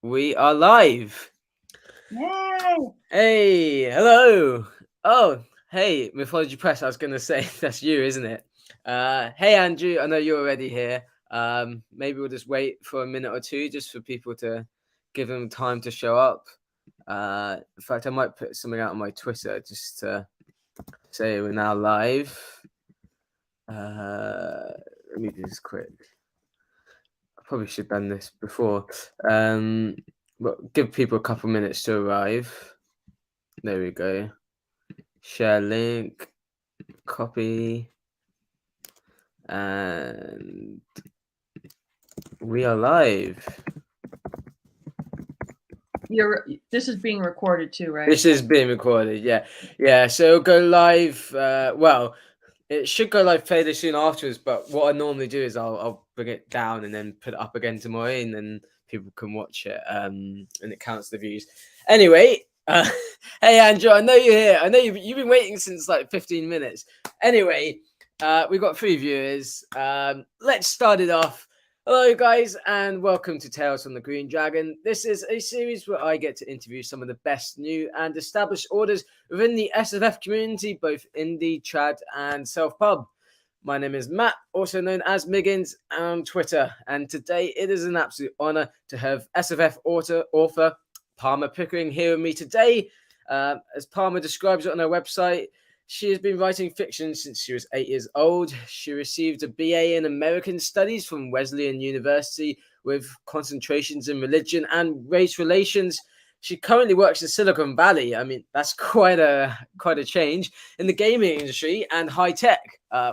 We are live. Yay! Hey, hello. Oh, hey, Mythology Press. I was going to say that's you, isn't it? Hey, Andrew. I know you're already here. Maybe we'll just wait for a minute or two just for people to give them time to show up. In fact, I might put something out on my Twitter just to say we're now live. Let me do this quick. I probably should have done this before. Um, but give people a couple minutes to arrive. There we go. Share link, copy, and we are live. This is being recorded too, right? This is being recorded, yeah. So it'll go live. Well, it should go live fairly soon afterwards. But what I normally do is I'll bring it down and then put it up again tomorrow, and then people can watch it. And it counts the views. Anyway, hey Andrew, I know you're here. I know you've been waiting since like 15 minutes. Anyway, we've got 3 viewers. Let's start it off. Hello, guys, and welcome to Tales from the Green Dragon. This is a series where I get to interview some of the best new and established orders within the SFF community, both indie, trad, and self-pub. My name is Matt, also known as Miggins on Twitter, and today it is an absolute honour to have SFF author Palmer Pickering here with me today. As Palmer describes it on her website, she has been writing fiction since she was 8 years old. She received a BA in American Studies from Wesleyan University with concentrations in religion and race relations. She currently works in Silicon Valley. I mean, that's quite a change in the gaming industry and high tech,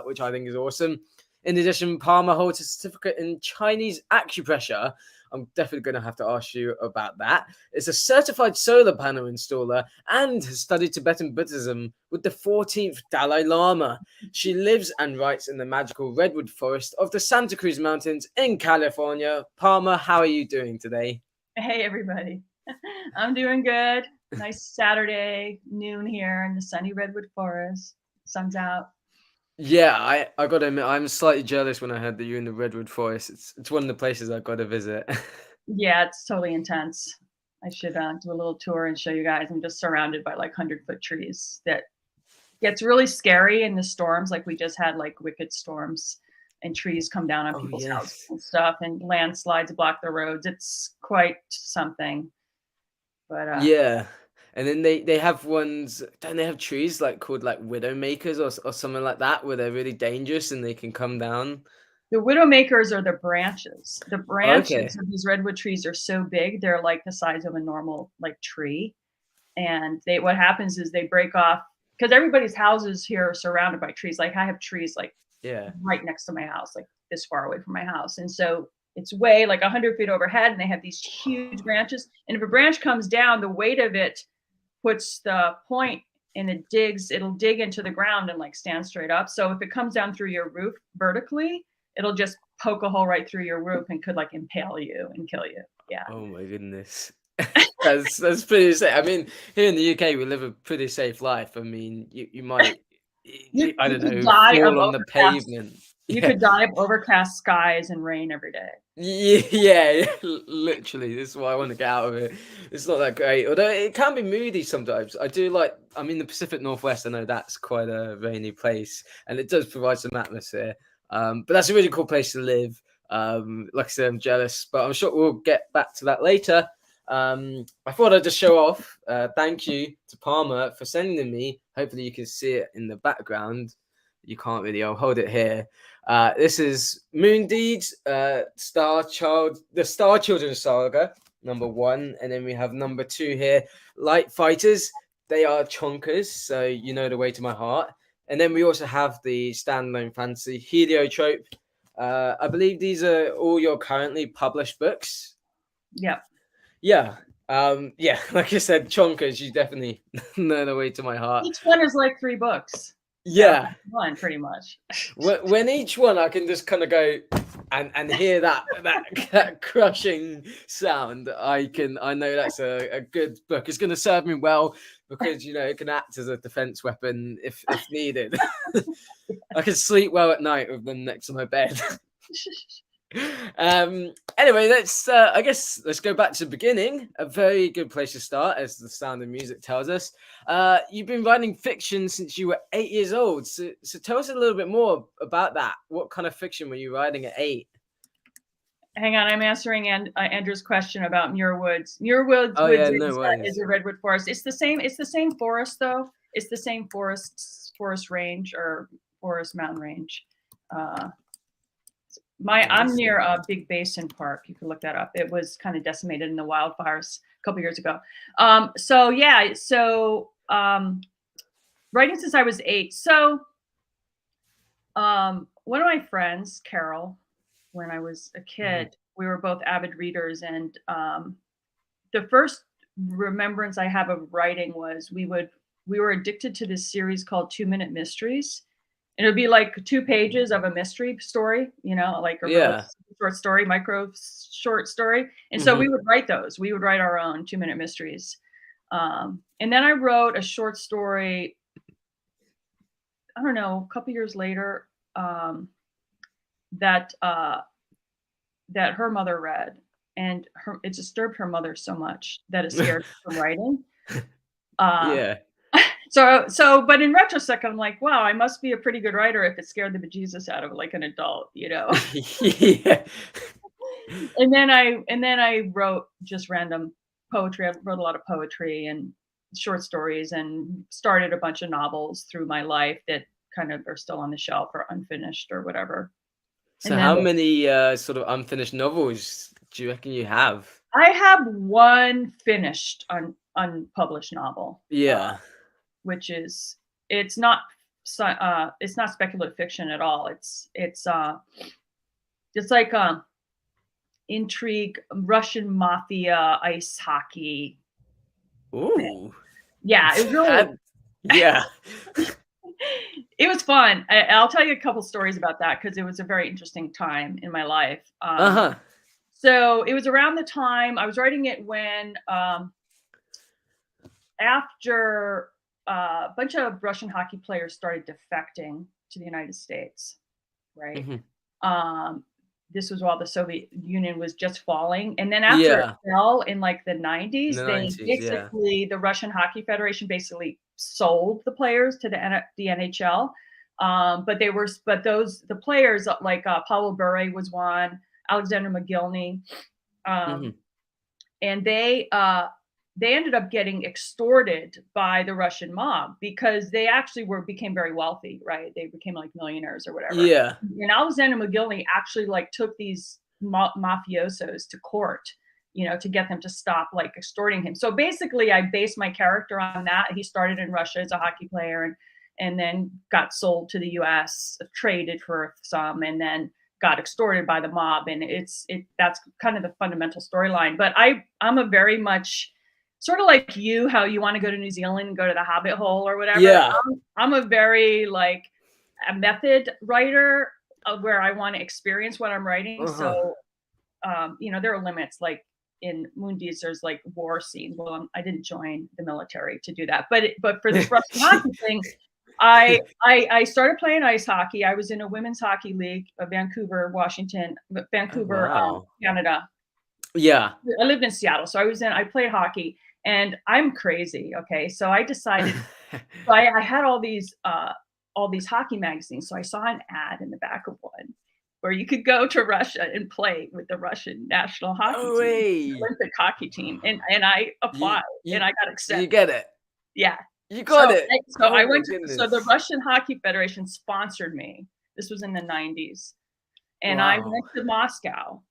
which I think is awesome. In addition, Palmer holds a certificate in Chinese acupressure. I'm definitely going to have to ask you about that. Is a certified solar panel installer and has studied Tibetan Buddhism with the 14th Dalai Lama. She lives and writes in the magical redwood forest of the Santa Cruz Mountains in California. Palmer, how are you doing today? Hey, everybody. I'm doing good. Nice Saturday noon here in the sunny redwood forest. Sun's out. Yeah, I got to admit, I'm slightly jealous when I heard that you're in the redwood forest. It's one of the places I've got to visit. Yeah, it's totally intense. I should do a little tour and show you guys. I'm just surrounded by like 100-foot trees. That gets really scary in the storms. Like we just had like wicked storms and trees come down on Oh people's houses yes. and stuff, and landslides block the roads. It's quite something. But Yeah. And then they have ones, don't they have trees like called like widow makers or something like that where they're really dangerous and they can come down? the widowmakers are the branches. The Okay. branches of these redwood trees are so big, they're like the size of a normal like tree. And they what happens is they break off because everybody's houses here are surrounded by trees. Like I have trees like Yeah. right next to my house, like this far away from my house. And so it's way like 100 feet overhead, and they have these huge branches. And if a branch comes down, the weight of it puts the point and it'll dig into the ground and like stand straight up. So if it comes down through your roof vertically, it'll just poke a hole right through your roof and could like impale you and kill you. Yeah. Oh my goodness. That's pretty safe. I mean, here in the UK we live a pretty safe life. I mean, you might I You don't could know, die of fall on the overcast. pavement. You Yeah. could die of overcast skies and rain every day. Yeah, literally. This is why I want to get out of it. It's not that great, although it can be moody sometimes. I do like. I'm in the Pacific Northwest. I know that's quite a rainy place, and it does provide some atmosphere. But that's a really cool place to live. Like I said, I'm jealous, but I'm sure we'll get back to that later. I thought I'd just show off. Thank you to Palmer for sending me. Hopefully, you can see it in the background. You can't really. I'll hold it here. This is Moon Deeds, the Star Children Saga, number 1, and then we have number 2 here, Light Fighters. They are chonkers, so you know the way to my heart. And then we also have the standalone fantasy Heliotrope. I believe these are all your currently published books. Yep. Yeah. Yeah, like I said, chonkers, you definitely know the way to my heart. Each one is like 3 books. Yeah, Yeah, one pretty much. when each one I can just kind of go and hear that crushing sound. I know that's a good book. It's going to serve me well because it can act as a defense weapon if needed. I can sleep well at night with them next to my bed. Anyway, I guess let's go back to the beginning. A very good place to start, as the Sound of Music tells us. You've been writing fiction since you were 8 years old. So tell us a little bit more about that. What kind of fiction were you writing at 8? Hang on, I'm answering Andrew's question about Muir Woods. Muir Woods Oh yeah, no is worries. a redwood forest. It's the same. It's the same forest, though. It's the same forest range or forest mountain range. I'm near Big Basin Park. You can look that up. It was kind of decimated in the wildfires a couple years ago. Writing since I was 8. So one of my friends, Carol, when I was a kid, we were both avid readers, and the first remembrance I have of writing was we were addicted to this series called 2-Minute Mysteries. And it would be like 2 pages of a mystery story, like a really short story, micro short story. And so we would write those. We would write our own 2-minute mysteries. And then I wrote a short story, I don't know, a couple years later, that her mother read. And it disturbed her mother so much that it scared her from writing. Yeah. But in retrospect, I'm like, wow, I must be a pretty good writer if it scared the bejesus out of like an adult, Yeah. And then I wrote just random poetry. I wrote a lot of poetry and short stories, and started a bunch of novels through my life that kind of are still on the shelf or unfinished or whatever. So how many sort of unfinished novels do you reckon you have? I have one finished unpublished novel. Yeah. Which is it's not speculative fiction at all. It's like intrigue, Russian mafia, ice hockey. Ooh. Yeah, it was really yeah. It was fun. I'll tell you a couple stories about that because it was a very interesting time in my life. So it was around the time I was writing it when after a bunch of Russian hockey players started defecting to the United States, right? This was while the Soviet Union was just falling. And then after it fell in like the 90s, the Russian Hockey Federation basically sold the players to the NHL. But the players like Pavel Bure was one, Alexander McGillney, and they ended up getting extorted by the Russian mob because they actually became very wealthy, right? They became like millionaires or whatever. Yeah. And Alexander McGillney actually like took these mafiosos to court, to get them to stop like extorting him. So basically I based my character on that. He started in Russia as a hockey player and then got sold to the US, traded for some, and then got extorted by the mob. And that's kind of the fundamental storyline. But I'm a very much sort of like you, how you want to go to New Zealand and go to the Hobbit hole or whatever. Yeah. I'm a very like a method writer where I want to experience what I'm writing. So, there are limits. Like in Moondies, there's like war scenes. Well, I didn't join the military to do that, but for this Russian hockey thing, I started playing ice hockey. I was in a women's hockey league, Vancouver, Canada. Yeah. I lived in Seattle, so I played hockey, and I'm crazy. Okay, so I decided, I had all these hockey magazines. So I saw an ad in the back of one where you could go to Russia and play with the Russian national hockey team, Olympic hockey team, and I applied and I got accepted. You get it. Yeah, you got it. I went so the Russian Hockey Federation sponsored me. This was in the 90s, and I went to Moscow,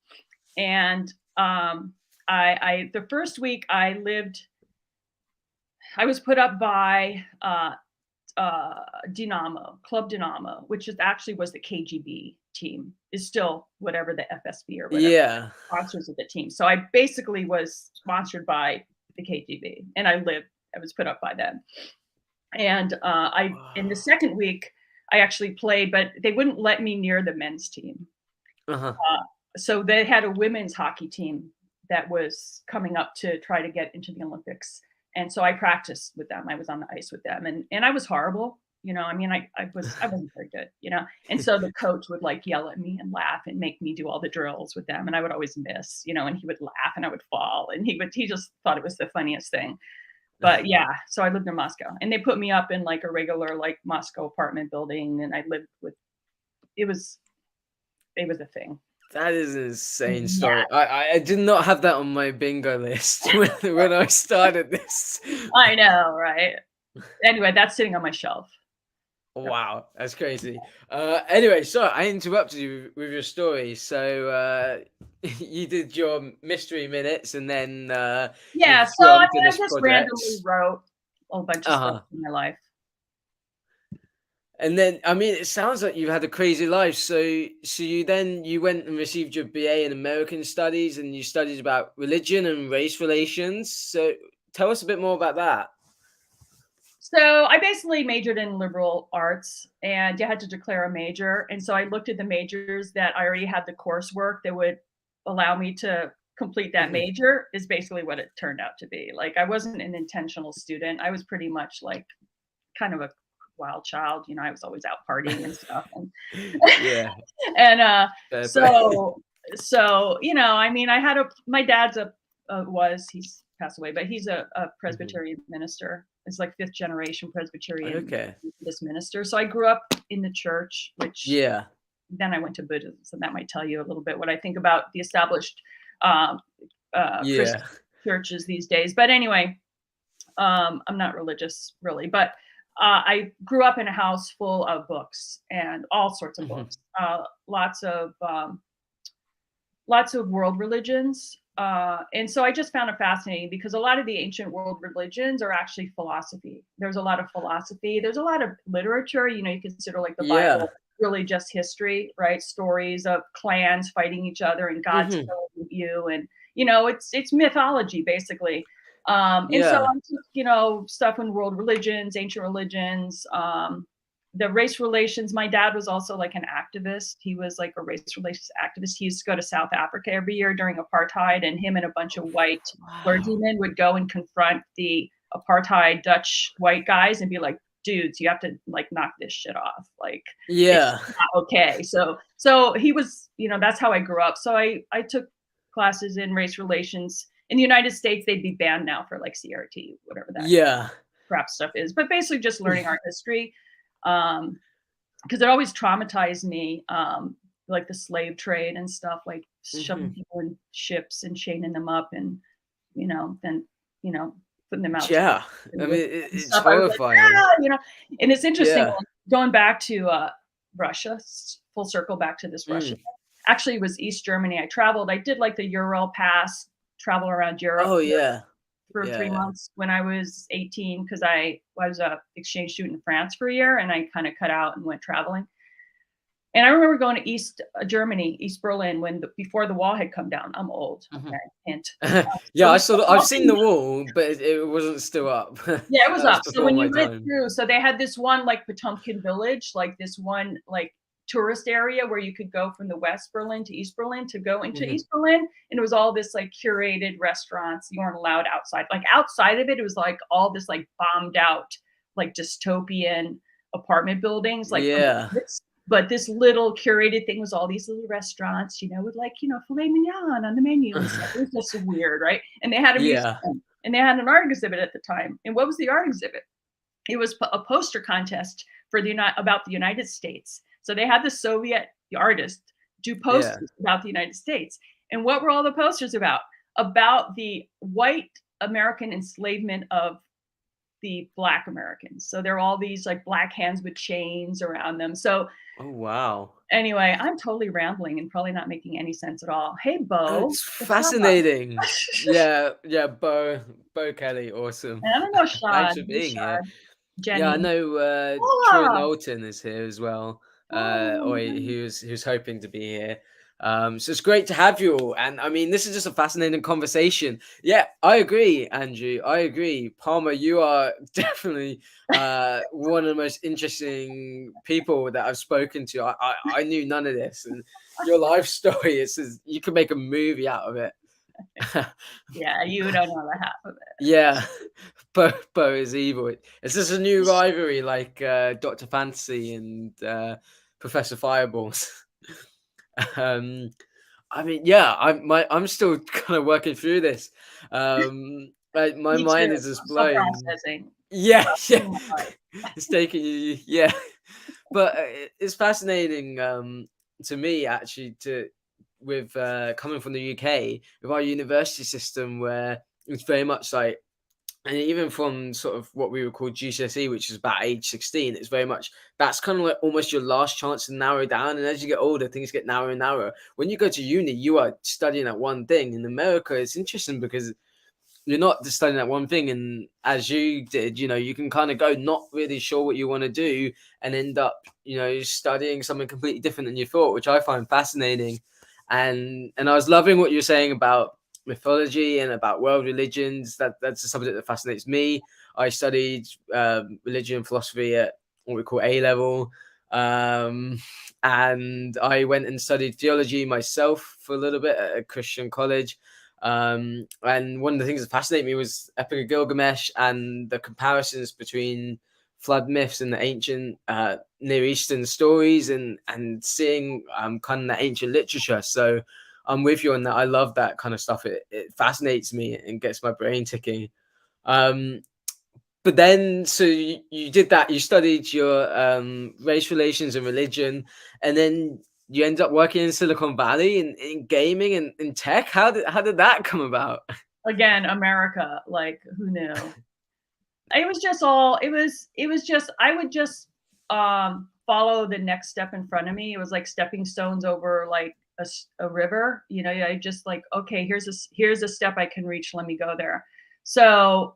and I the first week I was put up by Dynamo, Club Dynamo, which was the KGB team, is still whatever the FSB or whatever sponsors of the team. So I basically was sponsored by the KGB, and I was put up by them. And in the second week I actually played, but they wouldn't let me near the men's team. So they had a women's hockey team that was coming up to try to get into the Olympics. And so I practiced with them. I was on the ice with them, and I was horrible. You know, I mean, I wasn't very good, you know, and so the coach would like yell at me and laugh and make me do all the drills with them, and I would always miss, you know, and he would laugh and I would fall, and he just thought it was the funniest thing. But yeah, so I lived in Moscow, and they put me up in like a regular like Moscow apartment building, and I lived with it was a thing. That is an insane Yeah, story. I did not have that on my bingo list when I started this. I know, right? Anyway, that's sitting on my shelf. Yep. Wow, that's crazy. Anyway, sorry, I interrupted you with your story. So you did your mystery minutes, and then Yeah, you've so I gone to mean, I this just project. randomly wrote a bunch of stuff Uh-huh. in my life. And then, I mean, it sounds like you had a crazy life. So you went and received your BA in American Studies, and you studied about religion and race relations. So tell us a bit more about that. So I basically majored in liberal arts, and you had to declare a major. And so I looked at the majors that I already had the coursework that would allow me to complete that Mhm. major, is basically what it turned out to be. Like I wasn't an intentional student. I was pretty much like kind of a wild child. You know, I was always out partying and stuff. And Yeah, and fair play. so you know, I mean, I had my dad's he's passed away, but he's a Mhm. Presbyterian minister. It's like fifth generation Presbyterian Okay. Methodist minister. So I grew up in the church, which Yeah. then I went to Buddhism, so that might tell you a little bit what I think about the established um, Yeah. Christian churches these days. But anyway, I'm not religious really, but I grew up in a house full of books and all sorts of Mhm. books, lots of world religions. And so I just found it fascinating because a lot of the ancient world religions are actually philosophy. There's a lot of philosophy. There's a lot of literature. You know, you consider like the Yeah. Bible really just history, right? Stories of clans fighting each other and God's Mhm. killing you, and you know, it's mythology basically. And so Yeah. I took, you know, stuff in world religions, ancient religions, the race relations. My dad was also like an activist. He was like a race relations activist. He used to go to South Africa every year during apartheid, and him and a bunch of white Wow. clergymen would go and confront the apartheid Dutch white guys and be like, dudes, you have to like knock this shit off. Like it's Yeah. not okay. So he was, you know, that's how I grew up. So I took classes in race relations. In the United States, they'd be banned now for like CRT, whatever that Yeah. crap stuff is. But basically just learning our history. Because it always traumatized me, like the slave trade and stuff, like shoving Mhm. people in ships and chaining them up and, you know, then, you know, putting them out to Yeah. I mean, and it's stuff. I was like, horrifying. "Ah," you know, and it's interesting Yeah. going back to, Russia, full circle back to this Russia. Mm. Actually, it was East Germany. I traveled. I did like the Ural Pass, travel around Europe Oh, yeah. for Yeah, 3 yeah. months when I was 18 because I was a exchange student in France for a year, and I kinda cut out and went traveling. And I remember going to East Germany, East Berlin, when before the wall had come down. I'm old, Mhm. okay, hint. Yeah, So I when saw the I've wall seen came the down, wall, but it wasn't still up. yeah, it was That was up. So before when my you went time. through, so they had this one like Potemkin village, like this one like tourist area where you could go from the West Berlin to East Berlin to go into Mhm. East Berlin, and it was all this like curated restaurants. You weren't allowed outside. Like outside of it, it was like all this like bombed out, like dystopian apartment buildings, like from Yeah. the but this little curated thing was all these little restaurants, you know, with like, you know, filet mignon on the menu and stuff. It was just weird, right? And they had a Yeah. museum and they had an art exhibit at the time. And what was the art exhibit? It was a poster contest for about the United States. So they had the Soviet artist do Yeah. posters about the United States. And what were all the posters about? About the white American enslavement of the Black Americans. So there are all these like black hands with chains around them. So Oh, wow. anyway, I'm totally rambling and probably not making any sense at all. Hey, Bo, It's what's up? fascinating. Yeah, yeah, Bo Kelly, awesome. And I don't know Thanks Shad. for Hey, being here. Shad. Yeah, I Jenny. know, Troy Hola. Knowlton is here as well. Or Oh, he was hoping to be here. So it's great to have you all. And I mean, this is just a fascinating conversation. Yeah, I agree, Andrew. I agree. Palmer, you are definitely one of the most interesting people that I've spoken to. I knew none of this. And your life story, you could make a movie out of it. Yeah, you don't know the half of it. Yeah, Bo is evil. Is this a new rivalry like Dr. Fantasy and Professor Fireballs? um, I mean, yeah, I'm still kind of working through this. My Me mind too. is just I'm still blown. processing. Yeah, yeah, Processing my life. it's taking you. Yeah, but it's fascinating to me actually to with coming from the UK with our university system where it's very much like, and even from sort of what we would call GCSE, which is about age 16, it's very much that's kind of like almost your last chance to narrow down. And as you get older, things get narrower and narrower. When you go to uni, you are studying that one thing. In America, it's interesting because you're not just studying that one thing. And as you did, you can kind of go not really sure what you want to do and end up, studying something completely different than you thought, which I find fascinating. And I was loving what you're saying about mythology and about world religions. That's a subject that fascinates me. I studied religion and philosophy at what we call A level. And I went and studied theology myself for a little bit at a Christian college. And one of the things that fascinated me was Epic of Gilgamesh and the comparisons between flood myths and the ancient Near Eastern stories and seeing kind of the ancient literature. So I'm with you on that. I love that kind of stuff. It fascinates me and gets my brain ticking. But then, so you did that. You studied your race relations and religion, and then you ended up working in Silicon Valley in gaming and in tech. How did that come about? Again, America, like, who knew? It was just all it was just I would just follow the next step in front of me. It was like stepping stones over like a river. I just like, okay, here's a step I can reach. Let me go there. So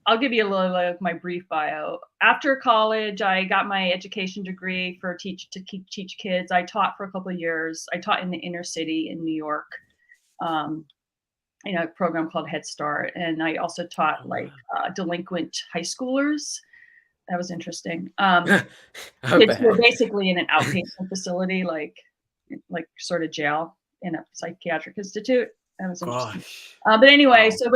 I'll give you a little of my brief bio. After college, I got my education degree for teach kids. I taught for a couple of years. I taught in the inner city in New York. Um, a program called Head Start, and I also taught Oh, like wow. delinquent high schoolers. That was interesting. I Kids who were bet. basically in an outpatient facility, like sort of jail in a psychiatric institute. That was interesting. Gosh. But anyway, Wow. so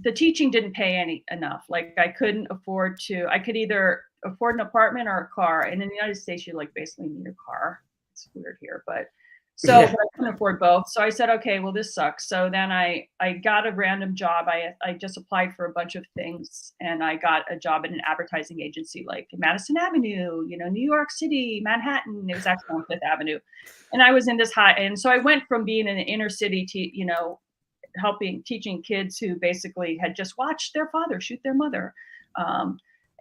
the teaching didn't pay enough. Like I couldn't afford to. I could either afford an apartment or a car. And in the United States, you like basically need a car. It's weird here, but so Yeah. but I couldn't afford both. So I said, okay, well this sucks. So then I got a random job. I just applied for a bunch of things, and I got a job at an advertising agency like Madison Avenue, New York City, Manhattan. It was actually on Fifth Avenue, and I was in this high. And so I went from being in the inner city to teaching kids who basically had just watched their father shoot their mother.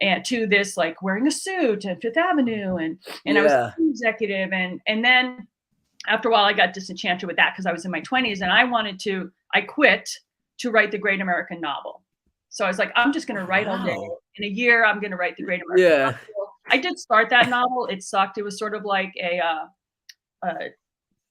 And to this like wearing a suit at Fifth Avenue, and I was Yeah. an executive, and then after a while I got disenchanted with that because I was in my 20s, and I quit to write the great American novel. So I was like, I'm just going to Oh, write all day. wow. In a year, I'm going to write the great American Yeah. novel. I did start that novel. It sucked. It was sort of like a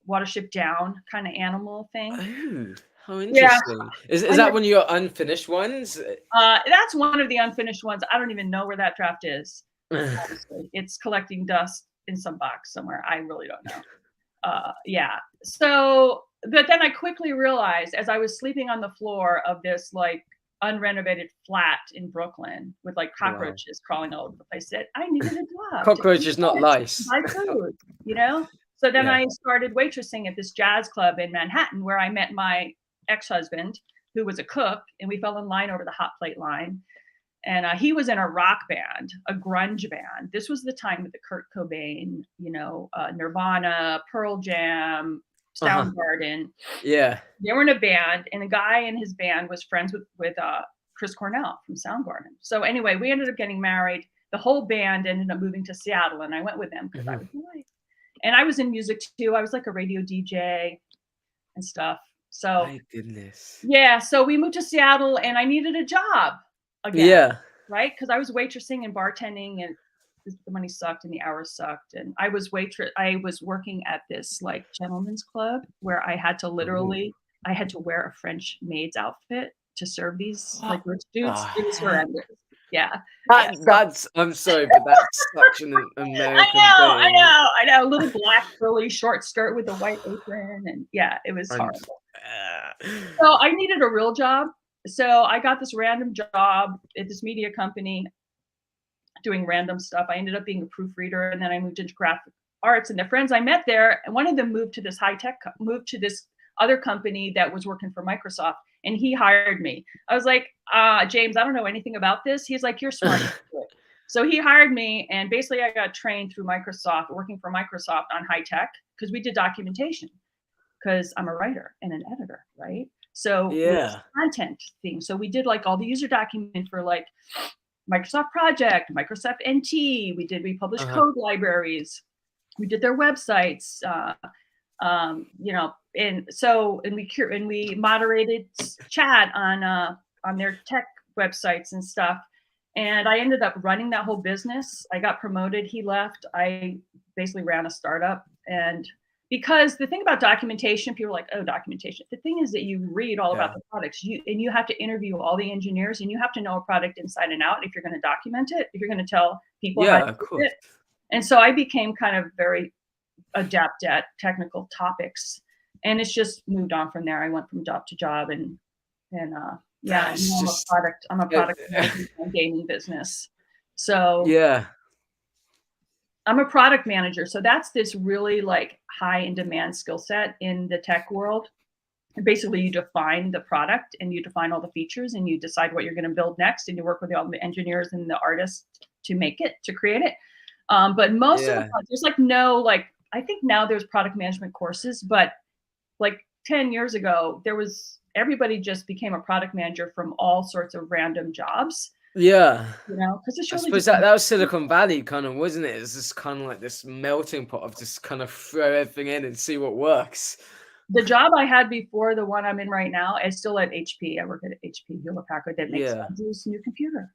Watership Down kind of animal thing. Oh, how Yeah, interesting. Is I that know. one of your unfinished ones? That's one of the unfinished ones. I don't even know where that draft is. Honestly, it's collecting dust in some box somewhere. I really don't know. Yeah. So, but then I quickly realized as I was sleeping on the floor of this like unrenovated flat in Brooklyn with like Wow. cockroaches crawling all over the place that I needed a job to Cockroach keep is not fit, to lice. buy food, you know? So then Yeah. I started waitressing at this jazz club in Manhattan where I met my ex-husband who was a cook, and we fell in line over the hot plate line. And he was in a rock band, a grunge band. This was the time of the Kurt Cobain, Nirvana, Pearl Jam, Uh-huh. Soundgarden. Yeah. They were in a band, and a guy in his band was friends with Chris Cornell from Soundgarden. So anyway, we ended up getting married. The whole band ended up moving to Seattle, and I went with them because I Mhm. was my wife. And I was in music too. I was like a radio DJ and stuff. So My goodness. yeah, so we moved to Seattle, and I needed a job again, Yeah. right? Because I was waitressing and bartending, and the money sucked and the hours sucked. And I was working at this like gentleman's club where Ooh. I had to wear a French maid's outfit to serve these like What rich the dudes. It was heck? horrendous. Yeah. Yeah. So That's I'm sorry, but that's such an American thing. I know. Little black curly short skirt with a white apron, and yeah, it was I'm just, horrible. So I needed a real job. So I got this random job at this media company doing random stuff. I ended up being a proofreader, and then I moved into graphic arts. And the friends I met there, and one of them moved to this moved to this other company that was working for Microsoft, and he hired me. I was like, James, I don't know anything about this. He's like, you're smart. So he hired me, and basically I got trained through Microsoft, working for Microsoft on high tech, because we did documentation, because I'm a writer and an editor, right? So we did yeah. content things. So we did like all the user document for like Microsoft Project, Microsoft NT. We published code libraries. We did their websites. You know, and we moderated chat on their tech websites and stuff. And I ended up running that whole business. I got promoted. He left. I basically ran a startup. And because the thing about documentation, people are like, oh, documentation. The thing is that you read all about the products. You have to interview all the engineers, and you have to know a product inside and out if you're going to document it, if you're going to tell people how to Of use course. it. And so I became kind of very adept at technical topics, and it's just moved on from there. I went from job to job, and yeah, I'm a product manager in gaming business. So yeah. I'm a product manager. So that's this really like high in demand skill set in the tech world. And basically you define the product, and you define all the features, and you decide what you're going to build next, and you work with all the engineers and the artists to make it, to create it. But most of the there's like no, like, I think now there's product management courses, but like 10 years ago, everybody just became a product manager from all sorts of random jobs. Yeah. You know, because it's I really suppose just that was Silicon Valley kind of, wasn't it? It's just kind of like this melting pot of just kind of throw everything in and see what works. the job I had before the one I'm in right now is still at HP. I work at HP Hewlett Packard that makes Andrew's new computer.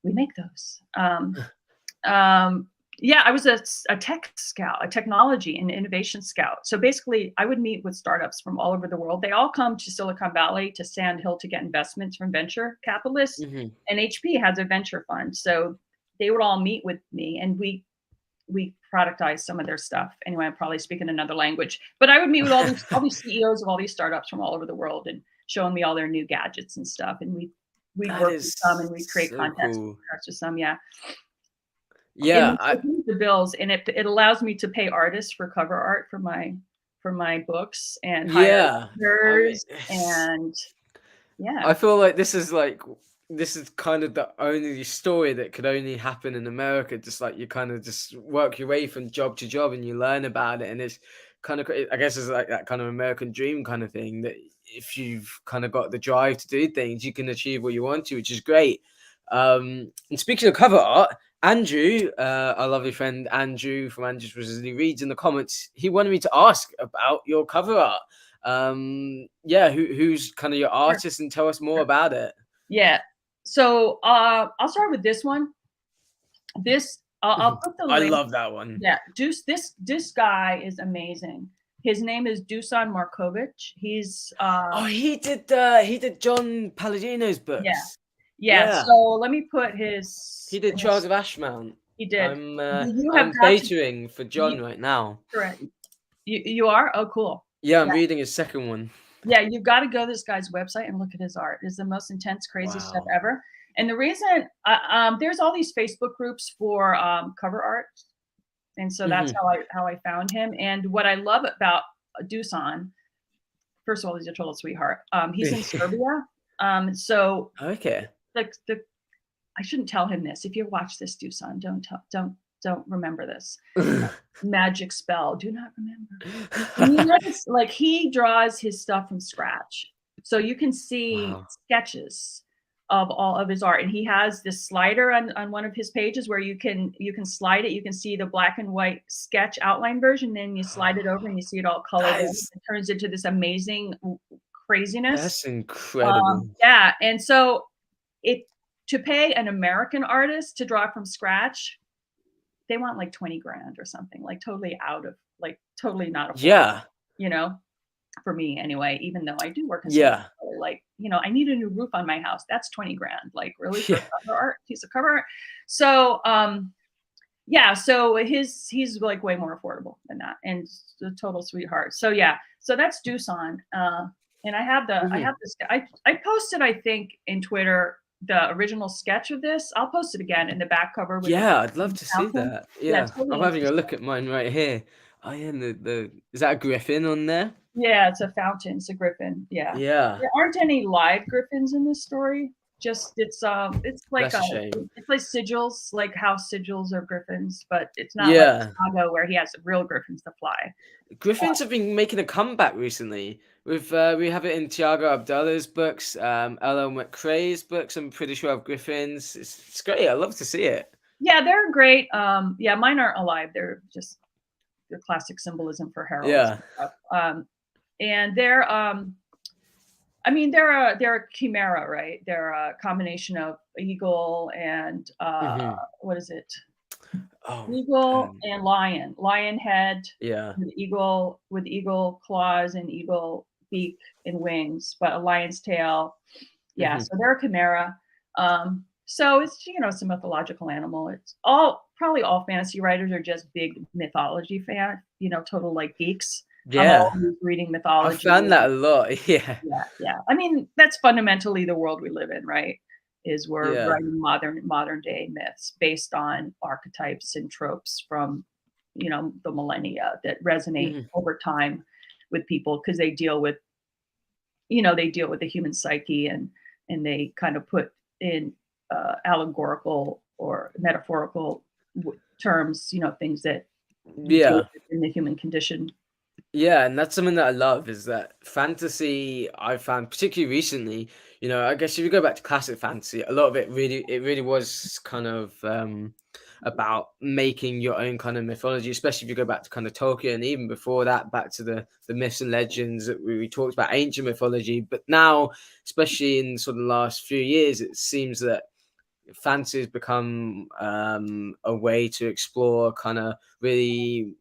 We make those. Yeah, I was a tech scout, a technology and innovation scout. So basically, I would meet with startups from all over the world. They all come to Silicon Valley, to Sand Hill, to get investments from venture capitalists. And HP has a venture fund. So they would all meet with me, and we productize some of their stuff. Anyway, I'm probably speaking another language, but I would meet with all these CEOs of all these startups from all over the world, and showing me all their new gadgets and stuff. And we work with some, and we create content with some. Yeah, and the bills, and it allows me to pay artists for cover art for my books, and hire editors, and I feel like this is kind of the only story that could only happen in America. Just like you kind of just work your way from job to job, and you learn about it, and it's kind of, I guess, it's like that kind of American dream kind of thing, that if you've kind of got the drive to do things, you can achieve what you want to, which is great. And speaking of cover art, Andrew, our lovely friend Andrew from Andrew's Grizzly Reads, in the comments, he wanted me to ask about your cover art. Who's kind of your artist, and tell us more about it. Yeah. So I'll start with this one. I'll put the link. I love that one. Yeah, this guy is amazing. His name is Dusan Markovic. He's he did John Palladino's books. Yeah. So let me put his. He did Trials of Ashmount. He did. I'm betaing for John right now. Correct. You are? Oh, cool. Yeah, I'm reading his second one. Yeah, you've got to go to this guy's website and look at his art. It's the most intense, crazy stuff ever. And the reason there's all these Facebook groups for cover art, and so that's how I found him. And what I love about Dusan, first of all, he's a total sweetheart. He's in Serbia. So okay. I shouldn't tell him this. If you watch this, Dusan, don't remember this. Magic spell. Do not remember. Like, he draws his stuff from scratch. So you can see sketches of all of his art. And he has this slider on one of his pages where you can slide it. You can see the black and white sketch outline version. Then you slide it over and you see it all colored. It turns into this amazing craziness. That's incredible. And so to pay an American artist to draw from scratch, they want like 20 grand or something, like totally totally not affordable. You know, for me anyway, even though I do work in like, I need a new roof on my house. That's 20 grand. Like, really, for Yeah. a cover art, piece of cover art? So, yeah, so he's like way more affordable than that, and a total sweetheart. So yeah, so that's Doosan. And I have this. I posted, I think, in Twitter the original sketch of this. I'll post it again in the back cover with the Yeah, I'd love to see fountain. that. Yeah, Yeah, it's really I'm having a interesting. look at mine right here. Oh, yeah, and the is that a griffin on there? Yeah, it's a fountain. It's a griffin. Yeah, Yeah, there aren't any live griffins in this story. Just it's like that's a shame. it's like sigils, like house sigils or griffins, but it's not like Yeah. Chicago where he has real griffins to fly. Griffins have been making a comeback recently. We have it in Tiago Abdallah's books, L.L. McCrae's books. I'm pretty sure have griffins. It's great. I love to see it. Yeah, they're great. Yeah, mine aren't alive. They're classic symbolism for heralds Yeah. and stuff. And they're a chimera, right? They're a combination of eagle and Hmm. what is it? Oh, Eagle and lion head yeah. with eagle claws and eagle beak and wings, but a lion's tail. Yeah, Hmm. so they're a chimera. So it's a mythological animal. It's probably all fantasy writers are just big mythology fan, total like geeks. I'm Yeah. always reading I mythology. found that a lot. Yeah. Yeah, yeah. I mean, that's fundamentally the world we live in, right? Is we're Yeah. writing modern day myths based on archetypes and tropes from, the millennia that resonate Hmm. over time with people because they deal with the human psyche, and they kind of put in allegorical or metaphorical terms, things that we deal Yeah. with in the human condition. Yeah, and that's something that I love is that fantasy I found particularly recently, I guess if you go back to classic fantasy, a lot of it really was kind of about making your own kind of mythology, especially if you go back to kind of Tolkien and even before that, back to the myths and legends that we talked about ancient mythology. But now, especially in sort of the last few years, it seems that fantasy has become a way to explore kind of really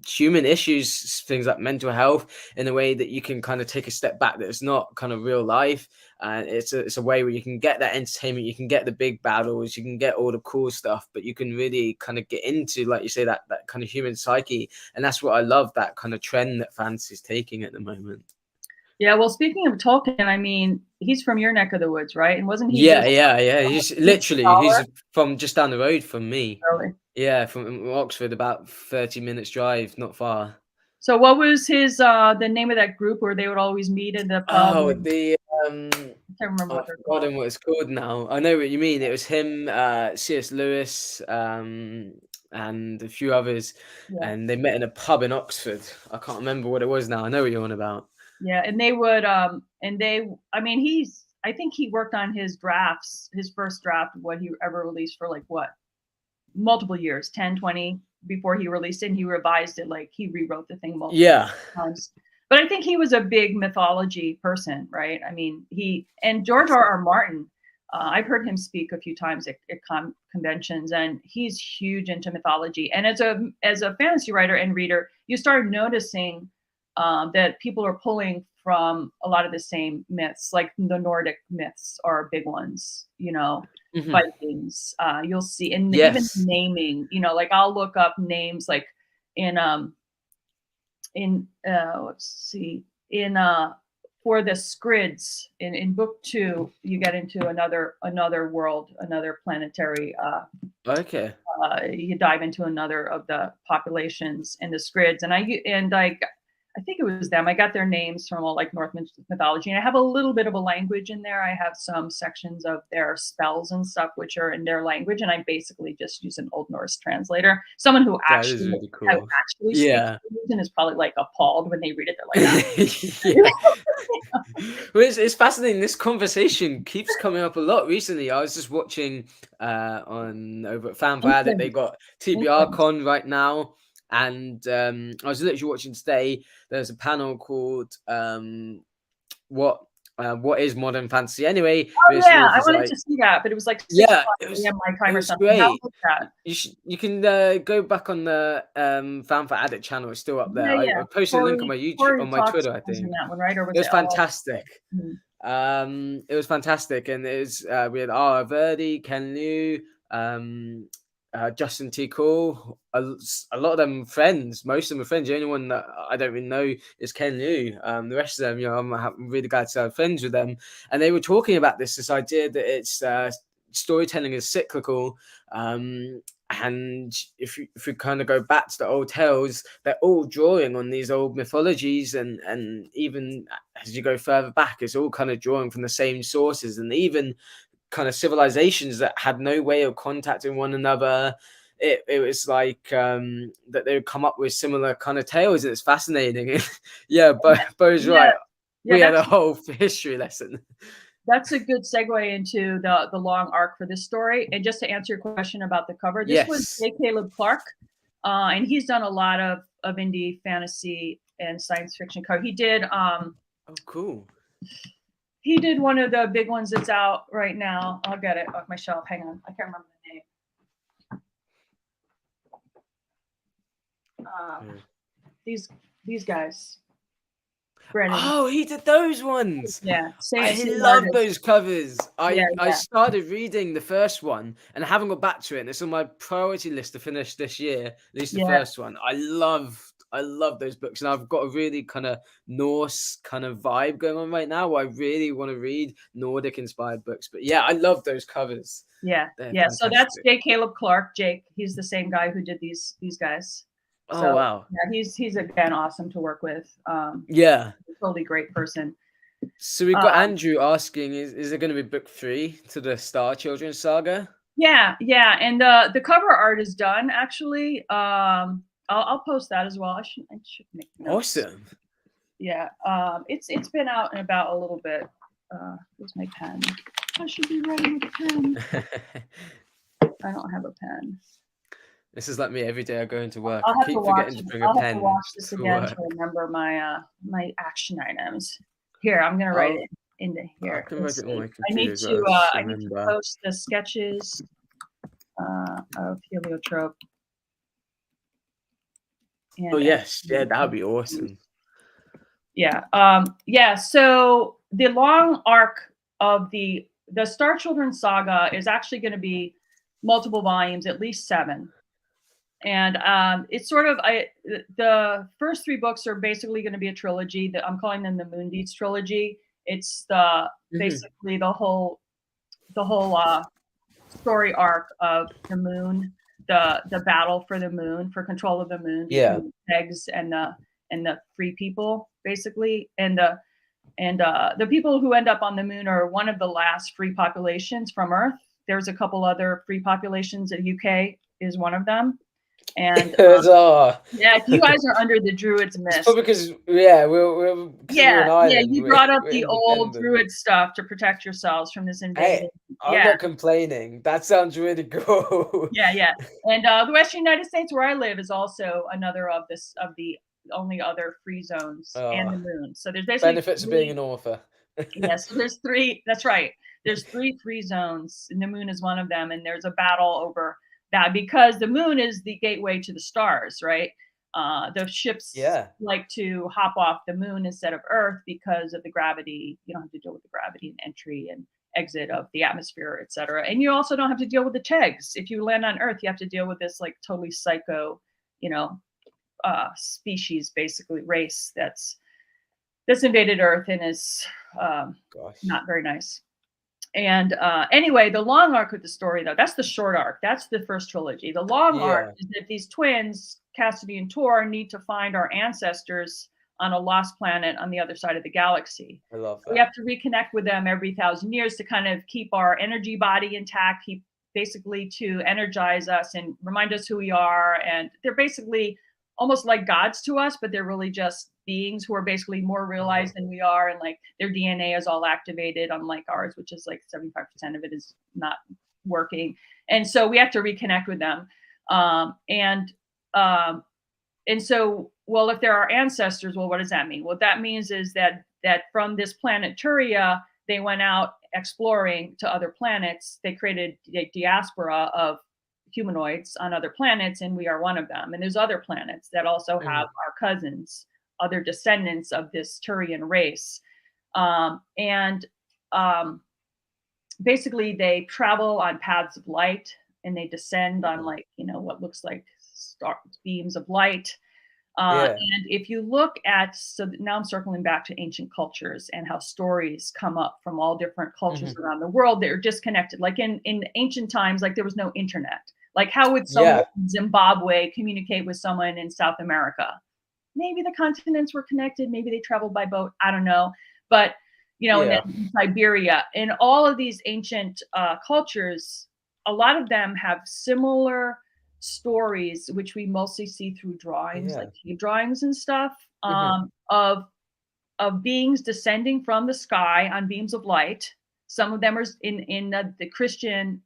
human issues, things like mental health, in a way that you can kind of take a step back, that it's not kind of real life, and it's a way where you can get that entertainment, you can get the big battles, you can get all the cool stuff, but you can really kind of get into, like you say, that kind of human psyche. And that's what I love, that kind of trend that fantasy is taking at the moment. Yeah, well, speaking of Tolkien, I mean, he's from your neck of the woods, right? And wasn't he Yeah, just yeah, yeah, he's scholar? from just down the road from me. Really? Yeah, from Oxford, about 30 minutes drive, not far. So what was his the name of that group where they would always meet in the pub? Oh, And the I can't remember what I've they're called. forgotten what it's called now. I know what you mean. It was him, C.S. Lewis, and a few others, Yeah. and they met in a pub in Oxford. I can't remember what it was now. I know what you're on about. Yeah, and they would I mean, I think he worked on his first draft of what he ever released for like what? Multiple years, 10, 20 before he released it, and he revised it, like he rewrote the thing multiple Yeah, times. But I think he was a big mythology person, right? I mean, George R.R. Martin, I've heard him speak a few times at conventions, and he's huge into mythology. And as a fantasy writer and reader, you start noticing that people are pulling from a lot of the same myths, like the Nordic myths are big ones, hmm, Vikings. You'll see, and even yes, naming, like I'll look up names like in let's see, in for the Scrids in book 2, you get into another world, another planetary okay, you dive into another of the populations in the Scrids, and I think it was them. I got their names from all like Norse mythology, and I have a little bit of a language in there. I have some sections of their spells and stuff which are in their language, and I basically just use an Old Norse translator. Someone who that is really cool. actually speaks Yeah. the region is probably like appalled when they read it. They're like, Yeah. Well, it's fascinating. This conversation keeps coming up a lot recently. I was just watching on over at FanFire, they England, got TBR England. Con right now, and I was literally watching today. There's a panel called what what is modern fantasy anyway. Oh This yeah, I author's wanted like, to see that, but it was like 6 yeah, o'clock a.m. my it time or was something. How great. was that? You can go back on the Fan for Addict channel. It's still up there. Yeah, I yeah. posted a link on my YouTube, Corey on my Talks Twitter, I was in think. that one, right? Or It was was it LL? fantastic. Mhm. It was fantastic, and it was we had Ara Verdi, Ken Liu, Justin T. Cool. A lot of them friends. Most of them are friends. The only one that I don't really know is Ken Liu. The rest of them, I'm really glad to have friends with them. And they were talking about this idea that it's storytelling is cyclical. And if we kind of go back to the old tales, they're all drawing on these old mythologies, and even as you go further back, it's all kind of drawing from the same sources, and even kind of civilizations that had no way of contacting one another. It was like that they would come up with similar kind of tales. It's fascinating. Yeah, but Bo's Yeah, right. yeah. We had a whole history lesson. That's a good segue into the long arc for this story. And just to answer your question about the cover, this was Yes. J. Caleb Clark, and he's done a lot of indie fantasy and science fiction cover. He did Oh, cool. he did one of the big ones that's out right now. I'll get it off my shelf. Hang on, I can't remember the name. These guys. Brandon. Oh, he did those ones. Yeah, I same love artist. those covers. Yeah, I yeah. started reading the first one and I haven't got back to it. And it's on my priority list to finish this year, at least the Yeah. first one. I love those books, and I've got a really kind of Norse kind of vibe going on right now where I really want to read Nordic inspired books. But yeah, I love those covers. Yeah, They're yeah. So that's fantastic. J. Caleb Clark. Jake, he's the same guy who did these guys. Oh So wow. yeah, he's again awesome to work with. Yeah. Totally great person. So we've got Andrew asking, is there going to be book 3 to the Star Children Saga? Yeah, yeah, and the cover art is done actually. I'll post that as well. I should make notes. Awesome. Yeah, it's been out and about a little bit. Where's my pen? I should be writing with a pen. I don't have a pen. This is like me every day I go into work. I'll I have keep to forgetting watch. to bring a I'll have pen to watch this to again work. to remember my action items. Here, I'm gonna write it into here. I can write it on my I computer need as to well. Just I need to remember. post the sketches of Heliotrope. Oh yes, yeah, that would be awesome. Yeah, yeah. So the long arc of the Star Children Saga is actually going to be multiple volumes, at least 7. And it's sort of the first 3 books are basically going to be a trilogy. That I'm calling them the Moon Deeds trilogy. It's basically the whole story arc of the moon, the battle for the moon, for control of the moon between the Pegs and the free people, basically. And the people who end up on the moon are one of the last free populations from Earth. There's a couple other free populations. The UK is one of them. And yeah, you guys are under the Druids' mist. It's probably because we're yeah, an island. You brought up the old Druid stuff to protect yourselves from this invasion. Hey, I'm not complaining. That sounds really cool. Yeah. And the Western United States, where I live, is also another of the only other free zones and the moon. So there's basically benefits of being an author. Yes, so there's 3. That's right. There's 3 free zones, and the moon is one of them. And there's a battle over that because the moon is the gateway to the stars, right? The ships like to hop off the moon instead of Earth because of the gravity. You don't have to deal with the gravity and entry and exit of the atmosphere, etc. And you also don't have to deal with the Tegs. If you land on Earth, you have to deal with this like totally psycho, species, basically race that's invaded Earth and is not very nice. And anyway, the long arc of the story, though, that's the short arc. That's the first trilogy. The long arc is that these twins, Cassidy and Tor, need to find our ancestors on a lost planet on the other side of the galaxy. I love that. We have to reconnect with them every 1,000 years to kind of keep our energy body intact, basically to energize us and remind us who we are. And they're basically almost like gods to us, but they're really just beings who are basically more realized than we are, and like their DNA is all activated, unlike ours, which is like 75% of it is not working. And so we have to reconnect with them. And so, well, if they're our ancestors, well, what does that mean? What that means is that that from this planet Turia, they went out exploring to other planets. They created a diaspora of humanoids on other planets, and we are one of them. And there's other planets that also have our cousins, other descendants of this Turian race. And basically, they travel on paths of light, and they descend on, like, what looks like beams of light. And if you look at, so now I'm circling back to ancient cultures and how stories come up from all different cultures around the world that are disconnected. Like in ancient times, like there was no internet. Like how would someone in Zimbabwe communicate with someone in South America? Maybe the continents were connected. Maybe they traveled by boat. I don't know. But, and then Siberia and all of these ancient cultures, a lot of them have similar stories, which we mostly see through drawings, like cave drawings and stuff, of beings descending from the sky on beams of light. Some of them are in the Christian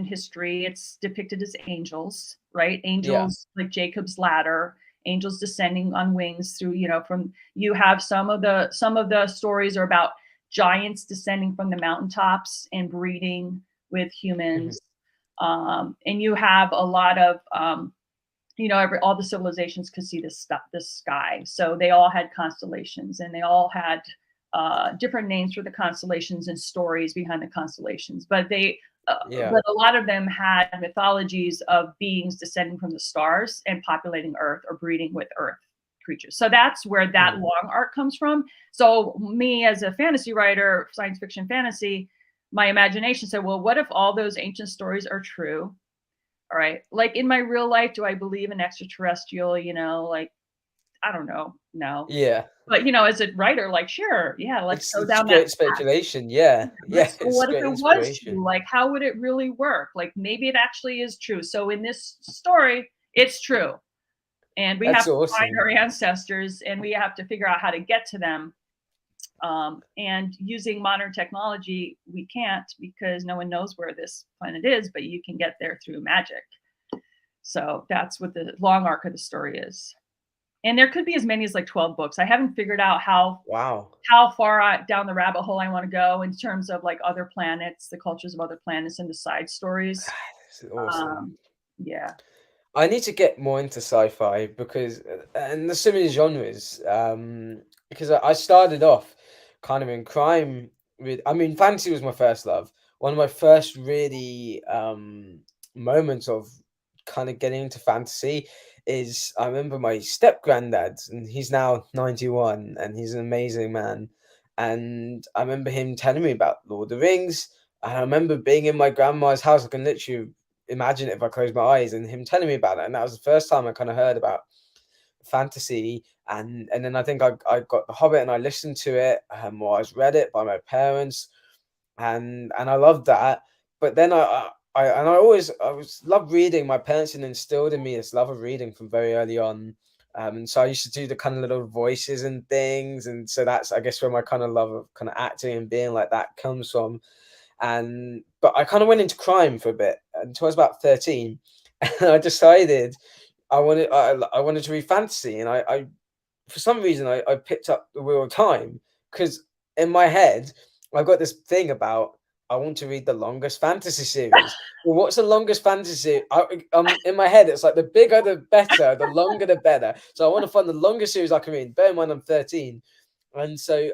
history. It's depicted as angels, right? Angels like Jacob's ladder, angels descending on wings through, from, you have some of the stories are about giants descending from the mountaintops and breeding with humans. And you have a lot of, all the civilizations could see the sky. So they all had constellations, and they all had different names for the constellations and stories behind the constellations. But but a lot of them had mythologies of beings descending from the stars and populating Earth or breeding with Earth creatures. So that's where that long arc comes from. So me as a fantasy writer, science fiction fantasy, my imagination said, well, what if all those ancient stories are true? All right. Like in my real life, do I believe in extraterrestrial, like, I don't know. No. Yeah. But, as a writer, like, sure. Yeah. Let's go down great that speculation. Yeah. path. It's What if great it was inspiration. true? Like, how would it really work? Like, maybe it actually is true. So in this story, it's true. And we have to find our ancestors, and we have to figure out how to get to them. And using modern technology, we can't, because no one knows where this planet is, but you can get there through magic. So that's what the long arc of the story is. And there could be as many as like 12 books. I haven't figured out how far down the rabbit hole I want to go in terms of like other planets, the cultures of other planets, and the side stories. This is awesome. Yeah. I need to get more into sci-fi because, and there's so many genres, because I started off kind of in crime with, fantasy was my first love. One of my first really moments of kind of getting into fantasy is, I remember my step granddad, and he's now 91, and he's an amazing man. And I remember him telling me about Lord of the Rings. And I remember being in my grandma's house. I can literally imagine it if I close my eyes, and him telling me about it. And that was the first time I kind of heard about fantasy. And then I think I got The Hobbit, and I listened to it, or I was read it by my parents, and I loved that. But then I always loved reading. My parents had instilled in me this love of reading from very early on. And so I used to do the kind of little voices and things, and so that's, I guess, where my kind of love of kind of acting and being like that comes from. But I kind of went into crime for a bit until I was about 13, and I decided I wanted to read fantasy, and I for some reason I picked up The Wheel of Time, because in my head I got this thing about, I want to read the longest fantasy series. Well, what's the longest fantasy? In my head, it's like the bigger the better, the longer the better. So I want to find the longest series I can read. Bear in mind I'm 13, and so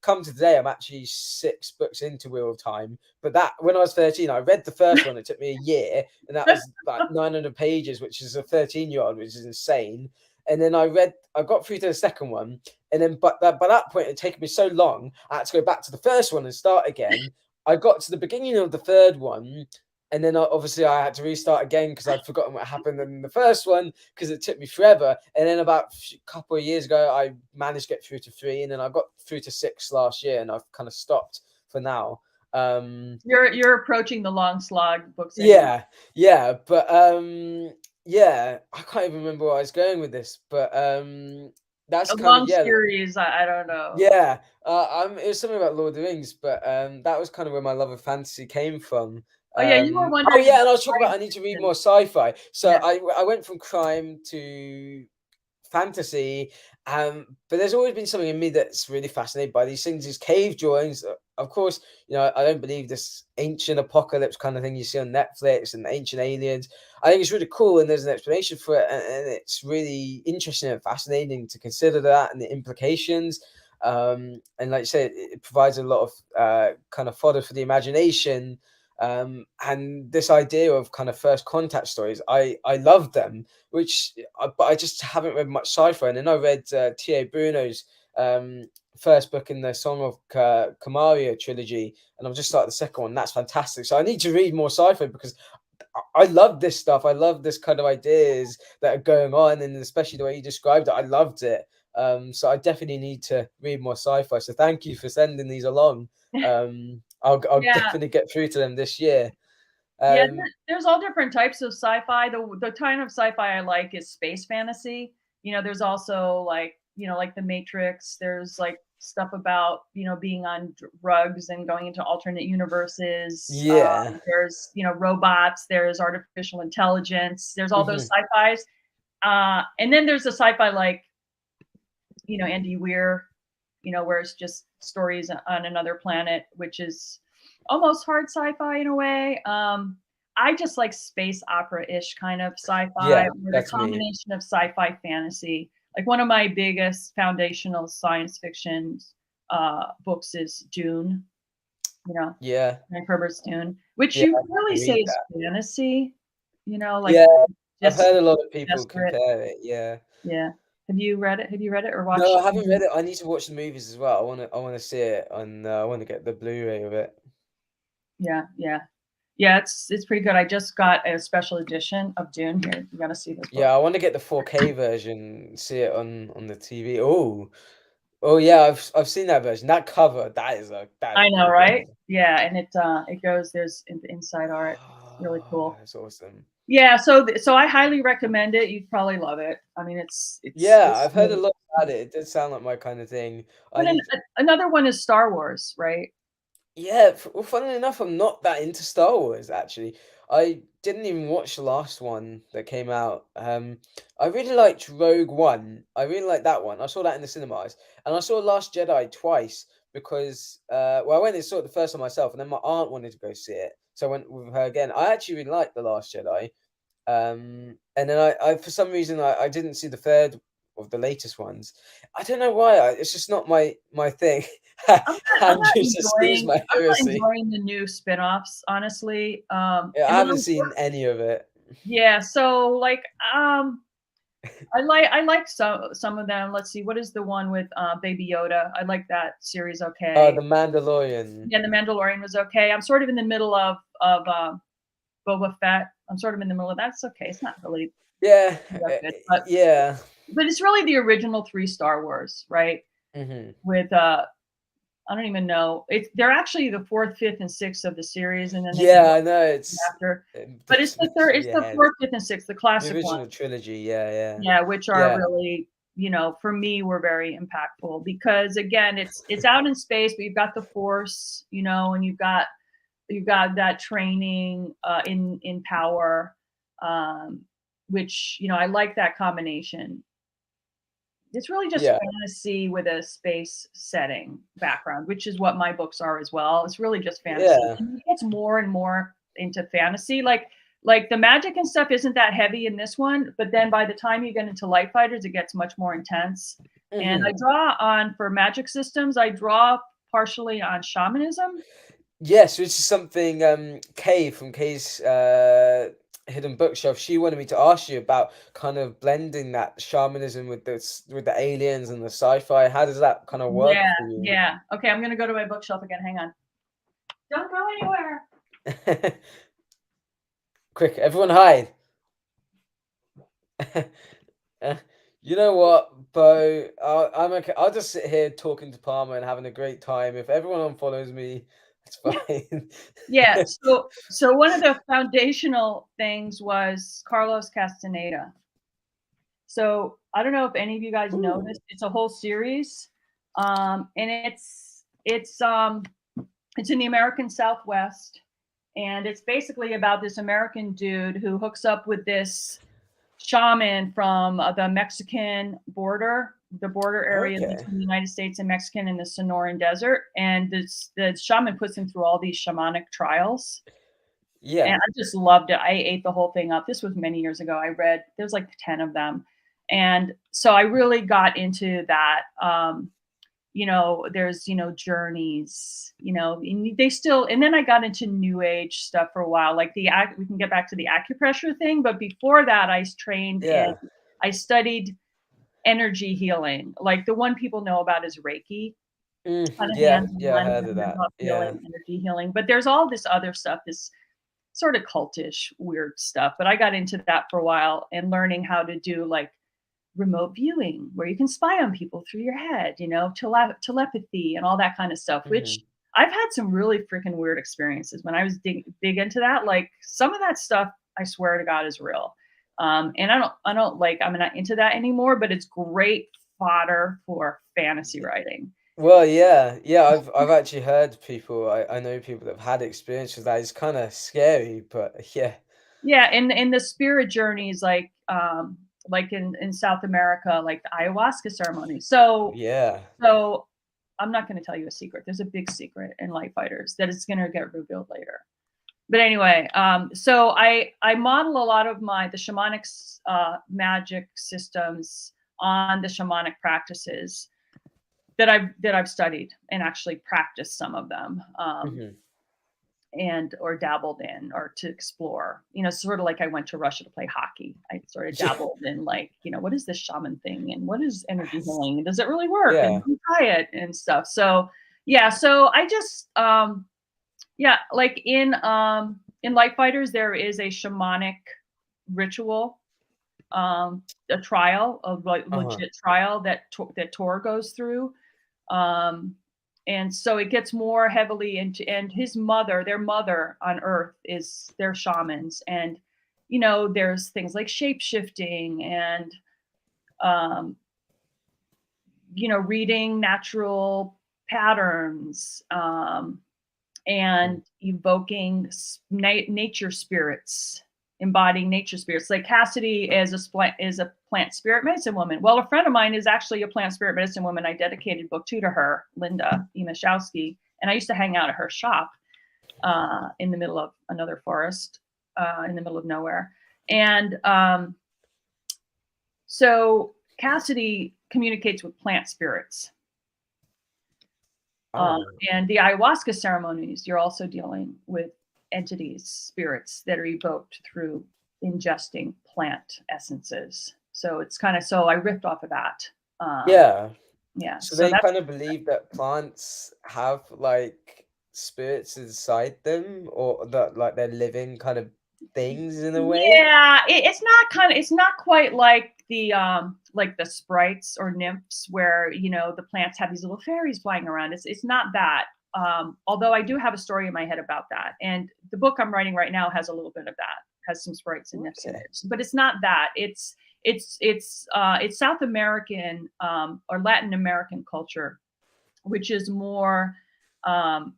come to today, I'm actually 6 books into Wheel of Time. But that, when I was 13, I read the first one. It took me a year, and that was like 900 pages, which is a 13-year-old, which is insane. And then I got through to the second one, and then by that point, it had taken me so long, I had to go back to the first one and start again. I got to the beginning of the third one, and then obviously I had to restart again because I'd forgotten what happened in the first one, because it took me forever. And then about a couple of years ago, I managed to get through to 3, and then I got through to 6 last year, and I've kind of stopped for now. You're approaching the long slog books. Anyway. Yeah, but yeah, I can't even remember where I was going with this, but that's a kind long of series. I don't know. Yeah, it was something about Lord of the Rings, but that was kind of where my love of fantasy came from. Oh yeah, you were wondering. And I was talking about I need to read more sci-fi. So I went from crime to fantasy. But there's always been something in me that's really fascinated by these things, these cave drawings. Of course, I don't believe this ancient apocalypse kind of thing you see on Netflix and ancient aliens. I think it's really cool, and there's an explanation for it, and it's really interesting and fascinating to consider that and the implications. And like you said, it provides a lot of kind of fodder for the imagination. And this idea of kind of first contact stories, I love them, but I just haven't read much sci-fi. And then I read T.A. Bruno's first book in the Song of Kamaria trilogy, and I've just started the second one. That's fantastic. So I need to read more sci-fi because I love this stuff. I love this kind of ideas that are going on, and especially the way you described it. I loved it. So I definitely need to read more sci-fi. So thank you for sending these along. I'll Yeah. definitely get through to them this year. Yeah, there's all different types of sci-fi. The kind of sci-fi I like is space fantasy. There's also like The Matrix. There's like stuff about being on drugs and going into alternate universes. Yeah. There's robots. There's artificial intelligence. There's all those Mhm. sci-fis. And then there's a sci-fi like Andy Weir, where it's just stories on another planet, which is almost hard sci-fi in a way. I just like space opera-ish kind of sci-fi, Yeah, with a that's me. combination of sci-fi fantasy. Like one of my biggest foundational science fiction books is Dune. Yeah. Frank Herbert's Dune, which Yeah, you I could really say read is that. fantasy. Like Yeah, I've just heard a lot of people desperate. compare it, yeah. Yeah. Have you read it? Have you read it or No, watched I haven't it? read it. I need to watch the movies as well. I wanna see it, and I wanna get the Blu-ray of it. Yeah, yeah. Yeah, it's pretty good. I just got a special edition of Dune here. You gotta see this book. Yeah, I wanna get the 4K version, see it on the TV. Oh. Oh, yeah, I've seen that version. That cover, that is I a know, cool right? cover. Yeah, and it goes there's inside art. It's really Oh, cool. that's awesome. Yeah, so I highly recommend it. You'd probably love it. I mean, Yeah, it's I've heard a really lot about it. It does sound like my kind of thing. I and then need another one is Star Wars, right? Yeah, well, funnily enough, I'm not that into Star Wars, actually. I didn't even watch the last one that came out. I really liked Rogue One. I really liked that one. I saw that in the cinemas, and I saw Last Jedi twice because, well, I went and saw it the first time myself, and then my aunt wanted to go see it, so I went with her again. I actually really liked The Last Jedi. And then I for some reason I didn't see the third of the latest ones. I don't know why. It's just not my thing. I'm not Andrew excuse enjoying my I'm not heresy. enjoying the new spin-offs, honestly. Yeah, I And the haven't ones seen any of it. yeah, so like I like some of them. Let's see, what is the one with Baby Yoda? I like that series Oh, okay. The Mandalorian. Yeah, The Mandalorian was okay. I'm sort of in the middle of Boba Fett. I'm sort of in the middle of that's okay. It's not really Yeah, that good, but yeah. it's really the original 3 Star Wars, right? Mhm. With I don't even know. They're actually the 4th, 5th, and 6th of the series, and then they came Yeah, up I know, after. But it's that's the third, messing it's your the head. 4th, 5th, and 6th, the The classic original ones. trilogy, yeah, yeah. Yeah, which are Yeah. really, for me, were very impactful because again, it's out in space, but you've got the Force, and you've got that training in power, um, which I like that combination. It's really just Yeah. fantasy with a space setting background, which is what my books are as well. It's really just fantasy. Yeah. And it gets more and more into fantasy. Like the magic and stuff isn't that heavy in this one, but then by the time you get into Light Fighters, it gets much more intense. And I Mhm. draw on for magic systems, I draw partially on shamanism. Yes, which is something Kay from Kay's Hidden Bookshelf. She wanted me to ask you about kind of blending that shamanism with with the aliens and the sci-fi. How does that kind of work Yeah, for you? yeah. Okay, I'm gonna go to my bookshelf again. Hang on. Don't go anywhere. Quick, everyone hide. Uh, You know what, Bo? I'm okay. I'll just sit here talking to Palmer and having a great time. If everyone unfollows me, it's fine. Yeah, so one of the foundational things was Carlos Castaneda. So I don't know if any of you guys know this. Ooh. It's a whole series, and it's in the American Southwest, and it's basically about this American dude who hooks up with this. shaman from the Mexican border, the border area Okay. between the United States and Mexican in the Sonoran Desert. And the shaman puts him through all these shamanic trials. And Yeah. I just loved it. I ate the whole thing up. This was many years ago. I read, there's like 10 of them. And so I really got into that. There's, journeys, and they still, and then I got into new age stuff for a while, like we can get back to the acupressure thing. But before that, Yeah. I studied energy healing. Like the one people know about is Reiki, kind of Yeah. Yeah. I hands-on, heard of that. healing, Yeah. energy healing. But there's all this other stuff, this sort of cultish, weird stuff. But I got into that for a while and learning how to do like remote viewing where you can spy on people through your head, telepathy and all that kind of stuff, which Hmm. I've had some really freaking weird experiences when I was big into that. Like some of that stuff, I swear to God, is real. And I'm not into that anymore, but it's great fodder for fantasy writing. Well, yeah, yeah. I've actually heard people. I know people that have had experience with that. It's kind of scary, but yeah. Yeah, and the spirit journeys, like in South America, like the ayahuasca ceremony. Yeah. So I'm not going to tell you a secret. There's a big secret in Light Fighters that is going to get revealed later. But anyway, so I model a lot of the shamanic magic systems on the shamanic practices that I've studied and actually practiced some of them. Hmm. And or dabbled in or to explore, sort of like I went to Russia to play hockey. I sort of dabbled in like, what is this shaman thing and what is energy healing and does it really work and Yeah. try it and stuff. So yeah, so I just yeah, like in Light Fighters there is a shamanic ritual, a trial, a Uh-huh. legit trial that Tor goes through. um and so it gets more heavily into, and their mother on earth is their shamans. And there's things like shape shifting and um reading natural patterns, and evoking nature spirits, embodying nature spirits. Like Cassidy is a plant spirit medicine woman. Well, a friend of mine is actually a plant spirit medicine woman. I dedicated book 2 to her, Linda Imashowski, and I used to hang out at her shop in the middle of another forest, in the middle of nowhere. And so Cassidy communicates with plant spirits. Oh. And the ayahuasca ceremonies, you're also dealing with entities, spirits that are evoked through ingesting plant essences. So it's kind of, so I riffed off of that. Um, Yeah. yeah. So So they that's, kind of believe that plants have like spirits inside them, or that like they're living kind of things in a way. yeah, it's not quite like the sprites or nymphs where, the plants have these little fairies flying around. It's not that. Although I do have a story in my head about that. And the book I'm writing right now has a little bit of that, has some sprites and nymphs in Okay. it. But it's not that. It's South American, or Latin American culture, which is more, um,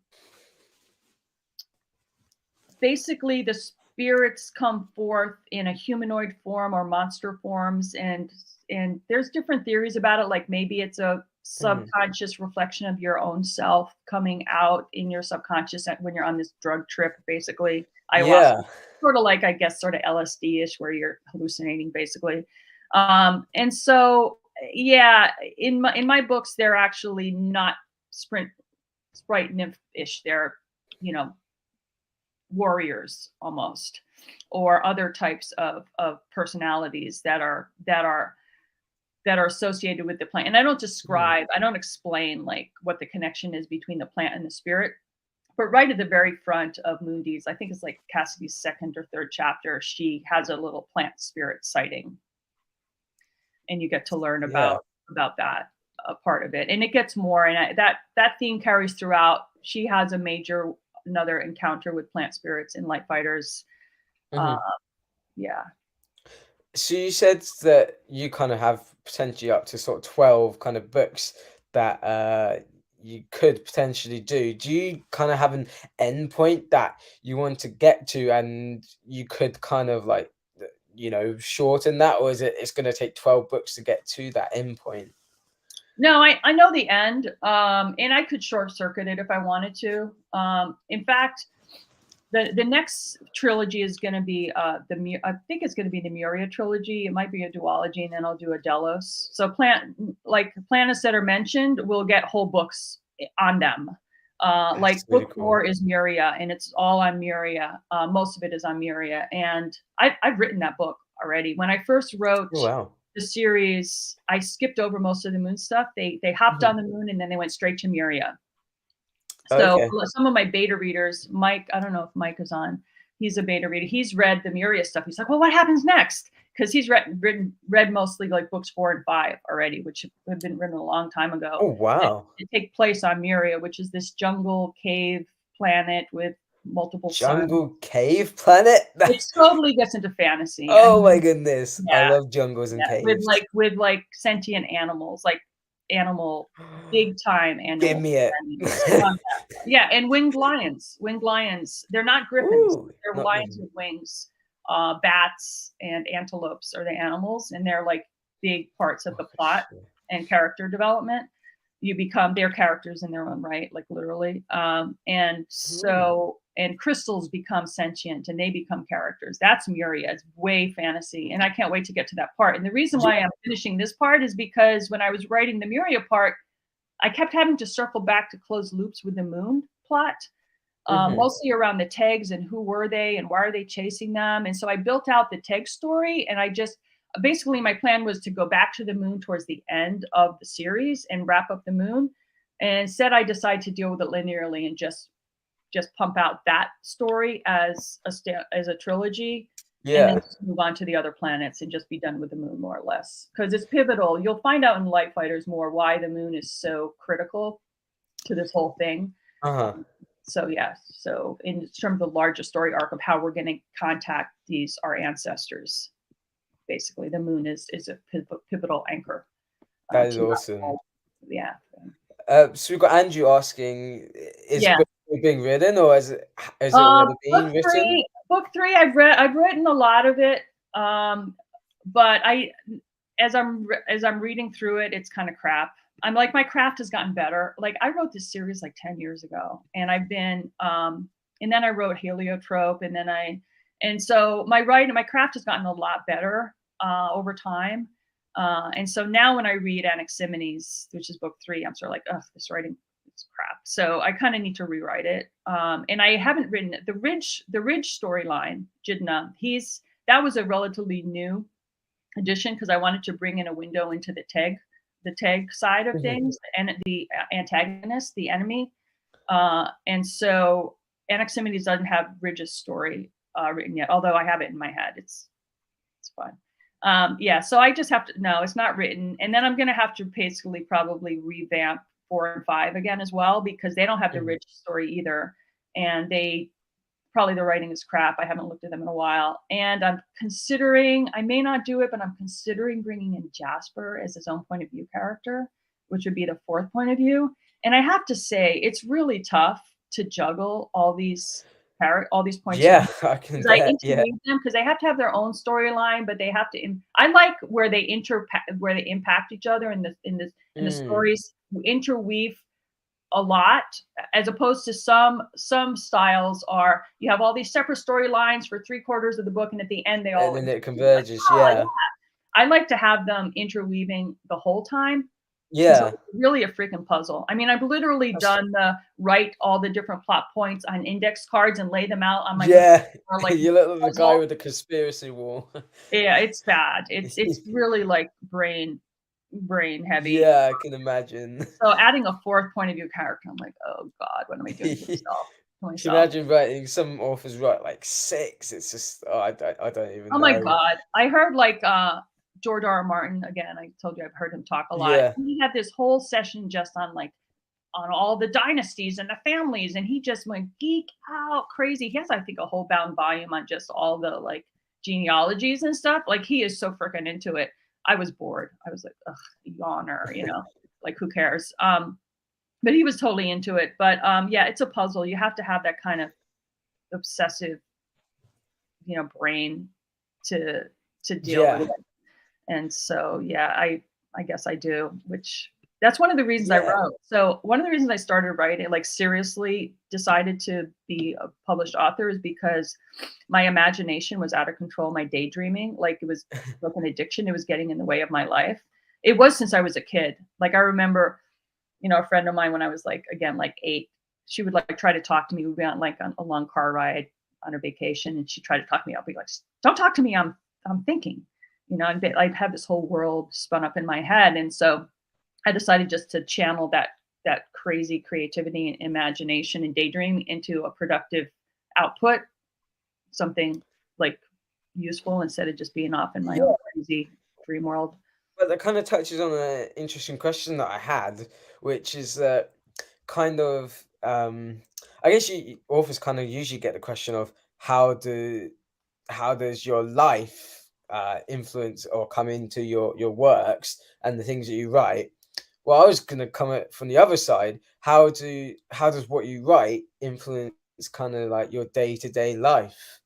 basically the spirits come forth in a humanoid form or monster forms. And there's different theories about it, like maybe it's a Hmm. subconscious reflection of your own self coming out in your subconscious when you're on this drug trip. Basically ayahuasca, Yeah. sort of like, I guess, sort of LSD-ish, where you're hallucinating basically. And so yeah, in my books they're actually not sprite nymph-ish. They're, you know warriors almost, or other types of personalities that are associated with the plant. And Mhm. I don't explain like what the connection is between the plant and the spirit. But right at the very front of Moondies, I think it's like Cassidy's second or third chapter, she has a little plant spirit sighting, and you get to learn Yeah. about that part of it. And it gets more, and that theme carries throughout. She has another encounter with plant spirits in Light Fighters. Uh, Mhm. yeah. So you said that you kind of have potentially up to sort of 12 kind of books that you could potentially do. Do you kind of have an end point that you want to get to, and you could kind of like shorten that, or is it's going to take 12 books to get to that end point? No, I know the end, and I could short circuit it if I wanted to. In fact, the next trilogy is going to be I think it's going to be the Muria trilogy. It might be a duology, and then I'll do a Delos. So planets that are mentioned, we'll get whole books on them. Like really book cool. 4 is Muria, and it's all on Muria. Most of it is on Muria, and I've written that book already. When I first wrote the series, I skipped over most of the moon stuff. They hopped on the moon, and then they went straight to Muria. So some of my beta readers, Mike, I don't know if Mike is on. He's a beta reader. He's read the Muria stuff. He's like, well, what happens next? Because he's read mostly like books 4 and 5 already, which have been written a long time ago. Oh, wow. It take place on Muria, which is this jungle cave planet with multiple jungle cave planet. It totally gets into fantasy. Oh my goodness. Yeah, I love jungles and caves. With like sentient animals, like big time animals. Give me it. Yeah, and winged lions. Winged lions. They're not griffins. Ooh, they're lions with wings. Bats and antelopes are the animals, and they're like big parts of the plot and character development. You become their characters in their own right, like literally. And crystals become sentient and they become characters. That's Muria. It's way fantasy. And I can't wait to get to that part. And the reason why I'm finishing this part is because when I was writing the Muria part, I kept having to circle back to close loops with the moon plot, mostly around the Tegs and who were they and why are they chasing them. And so I built out the Teg story, and basically my plan was to go back to the moon towards the end of the series and wrap up the moon. And instead I decided to deal with it linearly and just pump out that story as a trilogy, and then just move on to the other planets and just be done with the moon more or less, because it's pivotal. You'll find out in Light Fighters more why the moon is so critical to this whole thing. So in terms of the larger story arc of how we're going to contact our ancestors, basically the moon is a pivotal anchor. That is awesome. Yeah. So we've got Andrew asking, is book 3 being written, or is it already being written? Book 3, I've written a lot of it, but as I'm reading through it, it's kind of crap. I'm like, my craft has gotten better. Like, I wrote this series like 10 years ago, and I've been and then I wrote Heliotrope, and so my craft has gotten a lot better over time. And so now when I read Anaximenes, which is book 3, I'm sort of like, oh, this writing is crap. So I kind of need to rewrite it. And I haven't written it. The Ridge storyline, Jidna, that was a relatively new addition because I wanted to bring in a window into the Teg side of things, and the antagonist, the enemy. And so Anaximenes doesn't have Ridge's story written yet, although I have it in my head. It's fun. So I just have to, no, it's not written. And then I'm going to have to basically probably revamp 4 and 5 again as well, because they don't have the Ridge story either. And the writing is crap. I haven't looked at them in a while. And I may not do it, but I'm considering bringing in Jasper as his own point of view character, which would be the 4th point of view. And I have to say, it's really tough to juggle all these points. Yeah, I can bet. Interweave them because they have to have their own storyline, but they have to. I like where they impact each other in the stories. Interweave a lot, as opposed to some styles are you have all these separate storylines for 3/4 of the book, and at the end they all. And then it converges. Yeah. I like to have them interweaving the whole time. Yeah. It's really a freaking puzzle. I mean, I've literally write all the different plot points on index cards and lay them out on my you look like the guy with the conspiracy wall. Yeah, it's bad. It's really like brain heavy. Yeah, I can imagine. So adding a 4th point of view character, I'm like, oh God, what am I doing to myself? Can you imagine writing? Some authors write like 6. It's just I don't even know. Oh my God. I heard like George R. R. Martin, again, I told you I've heard him talk a lot. Yeah. He had this whole session just on all the dynasties and the families, and he just went geek out crazy. He has, I think, a whole bound volume on just all the like genealogies and stuff. Like, he is so freaking into it. I was bored. I was like, ugh, yawner, like, who cares? But he was totally into it. But yeah, it's a puzzle. You have to have that kind of obsessive, brain to to deal with Yeah. it. And so, yeah, I guess I do, which that's one of the reasons I Yeah. wrote. So one of the reasons I started writing, like seriously decided to be a published author is because my imagination was out of control, my daydreaming, like it was like an addiction. It was getting in the way of my life. It was since I was a kid. Like I remember, a friend of mine when I was like, again, like 8, she would like try to talk to me. We'd be on a long car ride on a vacation and she'd try to talk to me. I'll be like, don't talk to me. I'm thinking, I'd have this whole world spun up in my head. And so I decided just to channel that crazy creativity and imagination and daydream into a productive output, something like useful instead of just being off in my own Yeah. crazy dream world. But that kind of touches on an interesting question that I had, which is that kind of I guess authors kind of usually get the question of how does your life influence or come into your works and the things that you write. Well, I was going to come at from the other side. How does what you write influence kind of like your day-to-day life?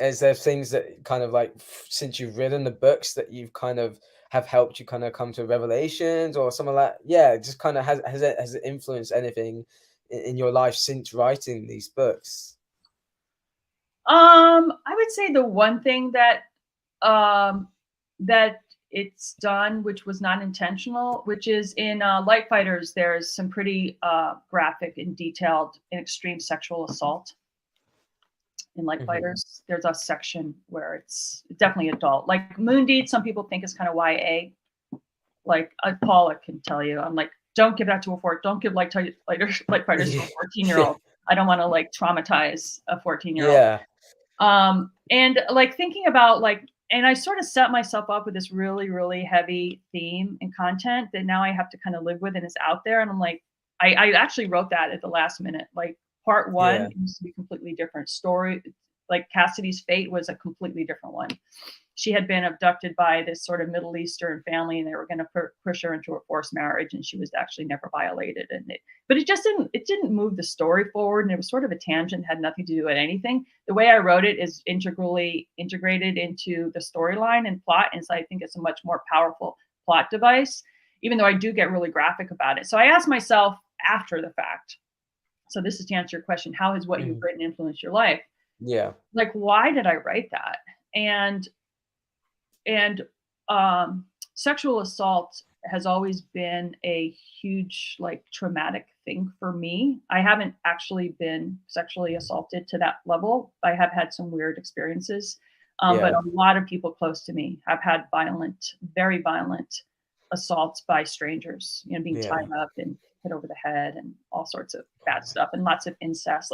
Is there things that kind of like since you've written the books that you've kind of have helped you kind of come to revelations or something like yeah, just kind of has it influenced anything in your life since writing these books? I would say the one thing that it's done, which was not intentional, which is in Light Fighters, there's some pretty graphic and detailed and extreme sexual assault in Light Hmm. Fighters. There's a section where it's definitely adult. Like Moondeed, some people think is kind of YA. Like Paula can tell you, I'm like, don't give that to a don't give Light Fighters to a Yeah. 14-year-old. I don't want to like traumatize a 14-year-old. Yeah. And like thinking about like, and I sort of set myself up with this really, really heavy theme and content that now I have to kind of live with and it's out there. And I'm like, I actually wrote that at the last minute. Like part one Yeah. used to be completely different story. Like Cassidy's fate was a completely different one. She had been abducted by this sort of Middle Eastern family, and they were going to push her into a forced marriage, and she was actually never violated. But it just didn't move the story forward, and it was sort of a tangent, had nothing to do with anything. The way I wrote it is integrally integrated into the storyline and plot, and so I think it's a much more powerful plot device, even though I do get really graphic about it. So I asked myself after the fact. So this is to answer your question: how has what you've Mhm. written influenced your life? Yeah. Like, why did I write that? And sexual assault has always been a huge like traumatic thing for me. I haven't actually been sexually assaulted to that level. I have had some weird experiences, but Yeah. a lot of people close to me have had violent, very violent assaults by strangers, being tied Yeah. up and hit over the head and all sorts of bad stuff and lots of incest.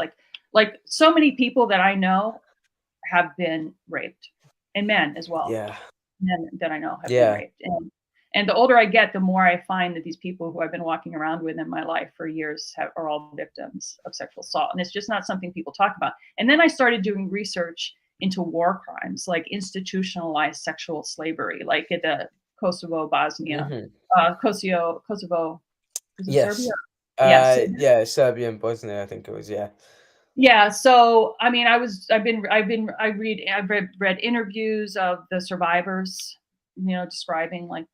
Like so many people that I know have been raped, and men as well. Yeah. Men that I know have been Yeah. raped. And the older I get, the more I find that these people who I've been walking around with in my life for years are all victims of sexual assault. And it's just not something people talk about. And then I started doing research into war crimes, like institutionalized sexual slavery, like at the Kosovo, Bosnia, Hmm. Kosovo, is it Serbia? Yes. Yes. Yeah, Serbia and Bosnia, I think it was, yeah. Yeah, so I mean, I've read interviews of the survivors, describing like,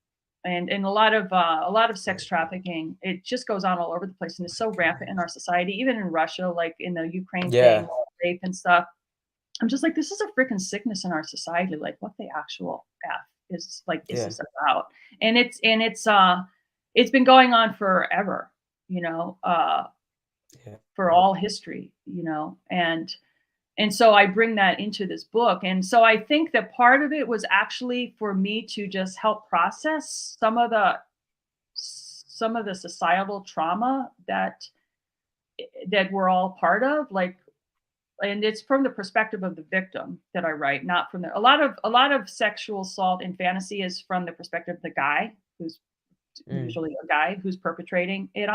and a lot of sex trafficking. It just goes on all over the place, and it's so rampant in our society, even in Russia, like in the Ukraine thing, Yeah. rape and stuff. I'm just like, this is a freaking sickness in our society. Like, what the actual f is Yeah. this about? And it's been going on forever, you know. Yeah. For all history, and so I bring that into this book. And so I think that part of it was actually for me to just help process some of the societal trauma that we're all part of, like, and it's from the perspective of the victim that I write, not from a lot of sexual assault and fantasy is from the perspective of the guy who's Mm. usually a guy who's perpetrating it,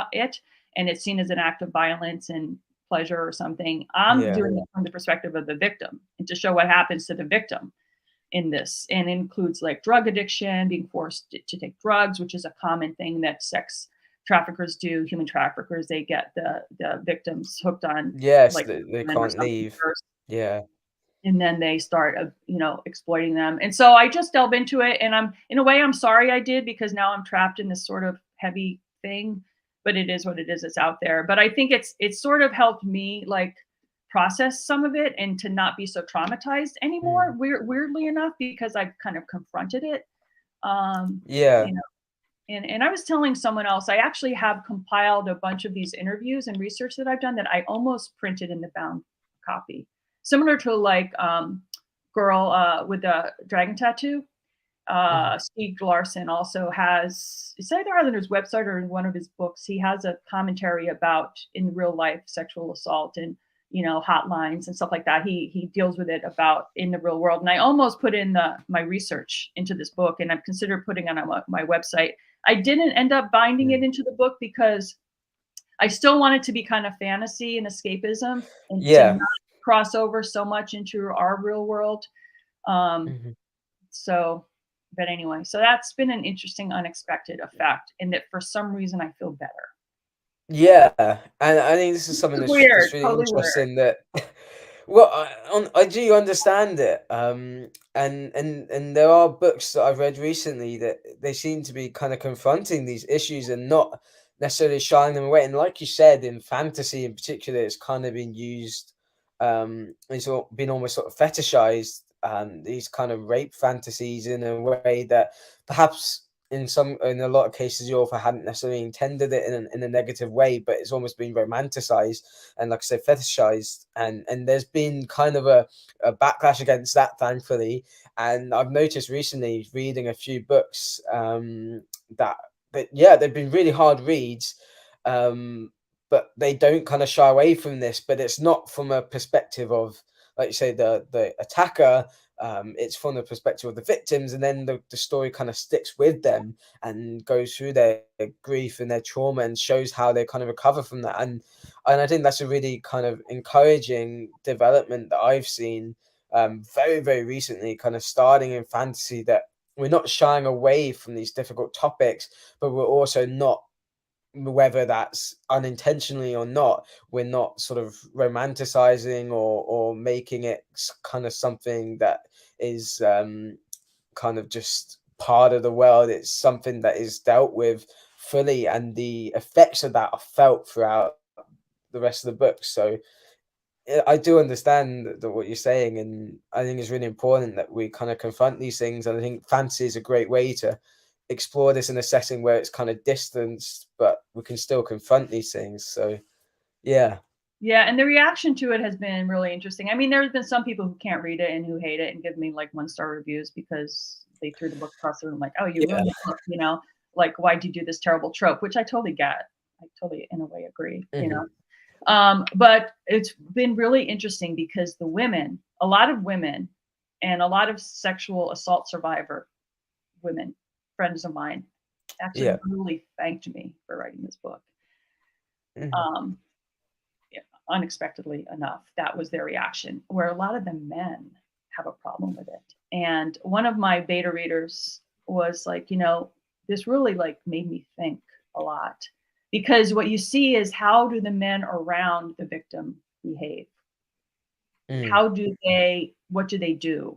and it's seen as an act of violence and pleasure or something. I'm Yeah. doing it from the perspective of the victim and to show what happens to the victim in this, and it includes like drug addiction, being forced to take drugs, which is a common thing that sex traffickers do. Human traffickers, they get the victims hooked on Yes, like they or can't something leave. first. Yeah. and then they start, exploiting them. And so I just delve into it, and in a way, I'm sorry I did, because now I'm trapped in this sort of heavy thing. But it is what it is. It's out there. But I think it's sort of helped me like process some of it and to not be so traumatized anymore. Weirdly enough, because I've kind of confronted it. Um, Yeah. you know, and I was telling someone else, I actually have compiled a bunch of these interviews and research that I've done that I almost printed in the bound copy, similar to like girl with a dragon tattoo. Mhm. Steve Larson also has, it's either on his website or in one of his books, he has a commentary about in real life sexual assault and hotlines and stuff like that. He deals with it about in the real world. And I almost put in my research into this book, and I've considered putting it on my website. I didn't end up binding it into the book because I still want it to be kind of fantasy and escapism, and to Yeah. not cross over so much into our real world. Um, Mhm. so, but anyway, so that's been an interesting, unexpected effect, and that for some reason I feel better. Yeah, and I think this is something It's that's weird, really totally weird. interesting that well, I do understand it, and there are books that I've read recently that they seem to be kind of confronting these issues and not necessarily shying them away. And like you said, in fantasy in particular, it's kind of been used, been almost sort of fetishized, these kind of rape fantasies in a way that perhaps in a lot of cases the author hadn't necessarily intended it in a negative way, but it's almost been romanticized and, like I said, fetishized, and there's been kind of a backlash against that, thankfully. And I've noticed recently reading a few books, that yeah, they've been really hard reads, but they don't kind of shy away from this, but it's not from a perspective of, like you say, the attacker. It's from the perspective of the victims, and then the story kind of sticks with them and goes through their grief and their trauma and shows how they kind of recover from that. And I think that's a really kind of encouraging development that I've seen, very, very recently, kind of starting in fantasy, that we're not shying away from these difficult topics, but we're also not, whether that's unintentionally or not, we're not sort of romanticizing or making it kind of something that is, kind of just part of the world. It's something that is dealt with fully, and the effects of that are felt throughout the rest of the book. So I do understand what you're saying, and I think it's really important that we kind of confront these things. And I think fantasy is a great way to explore this in a setting where it's kind of distanced, but we can still confront these things. So yeah. Yeah, and the reaction to it has been really interesting. I mean, there's been some people who can't read it and who hate it and give me like 1-star reviews because they threw the book across the room, like, "Oh, you Yeah. ruined the book," like, "Why'd you do this terrible trope?" Which I totally get. I totally, in a way, agree. Hmm. But it's been really interesting because a lot of women, and a lot of sexual assault survivor women, friends of mine, actually Yeah. really thanked me for writing this book. Hmm. Um, yeah, unexpectedly enough, that was their reaction. Where a lot of the men have a problem with it. And one of my beta readers was like, this really like made me think a lot, because what you see is, how do the men around the victim behave? Mm. How do what do they do,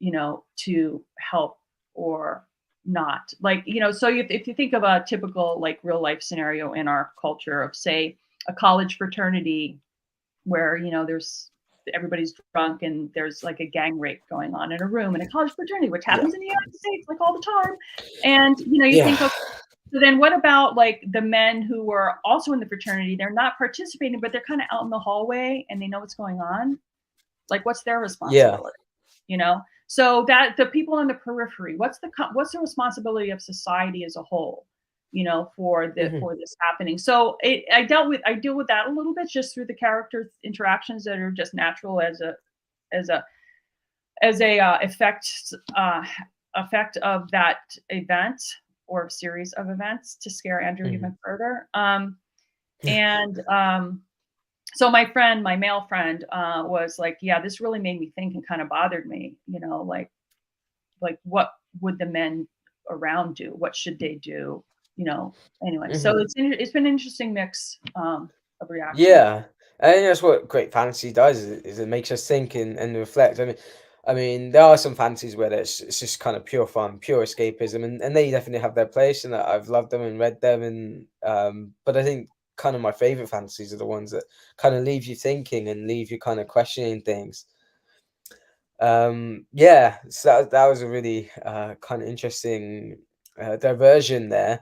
to help or not? Like, so if you think of a typical like real life scenario in our culture of, say, a college fraternity where, there's everybody's drunk and there's like a gang rape going on in a room in a college fraternity, which Yeah. happens in the United States like all the time. And, you think, Yeah. okay, so then what about like the men who were also in the fraternity? They're not participating, but they're kind of out in the hallway and they know what's going on. Like, what's their Yeah. responsibility? So that the people on the periphery, what's the responsibility of society as a whole, Hmm. for this happening? So I deal with that a little bit just through the character interactions that are just natural as a effect of that event or series of events to scare Andrew Hmm. even further. And so my male friend, was like, yeah, this really made me think and kind of bothered me, like what would the men around do? What should they do? Anyway, so Hmm. it's been an interesting mix, of reaction. Yeah. I think that's what great fantasy does, is it makes us think and reflect. I mean, there are some fantasies where it's just kind of pure fun, pure escapism, and they definitely have their place, and I've loved them and read them, and but I think kind of my favorite fantasies are the ones that kind of leave you thinking and leave you kind of questioning things. Yeah, so that was a really kind of interesting diversion there.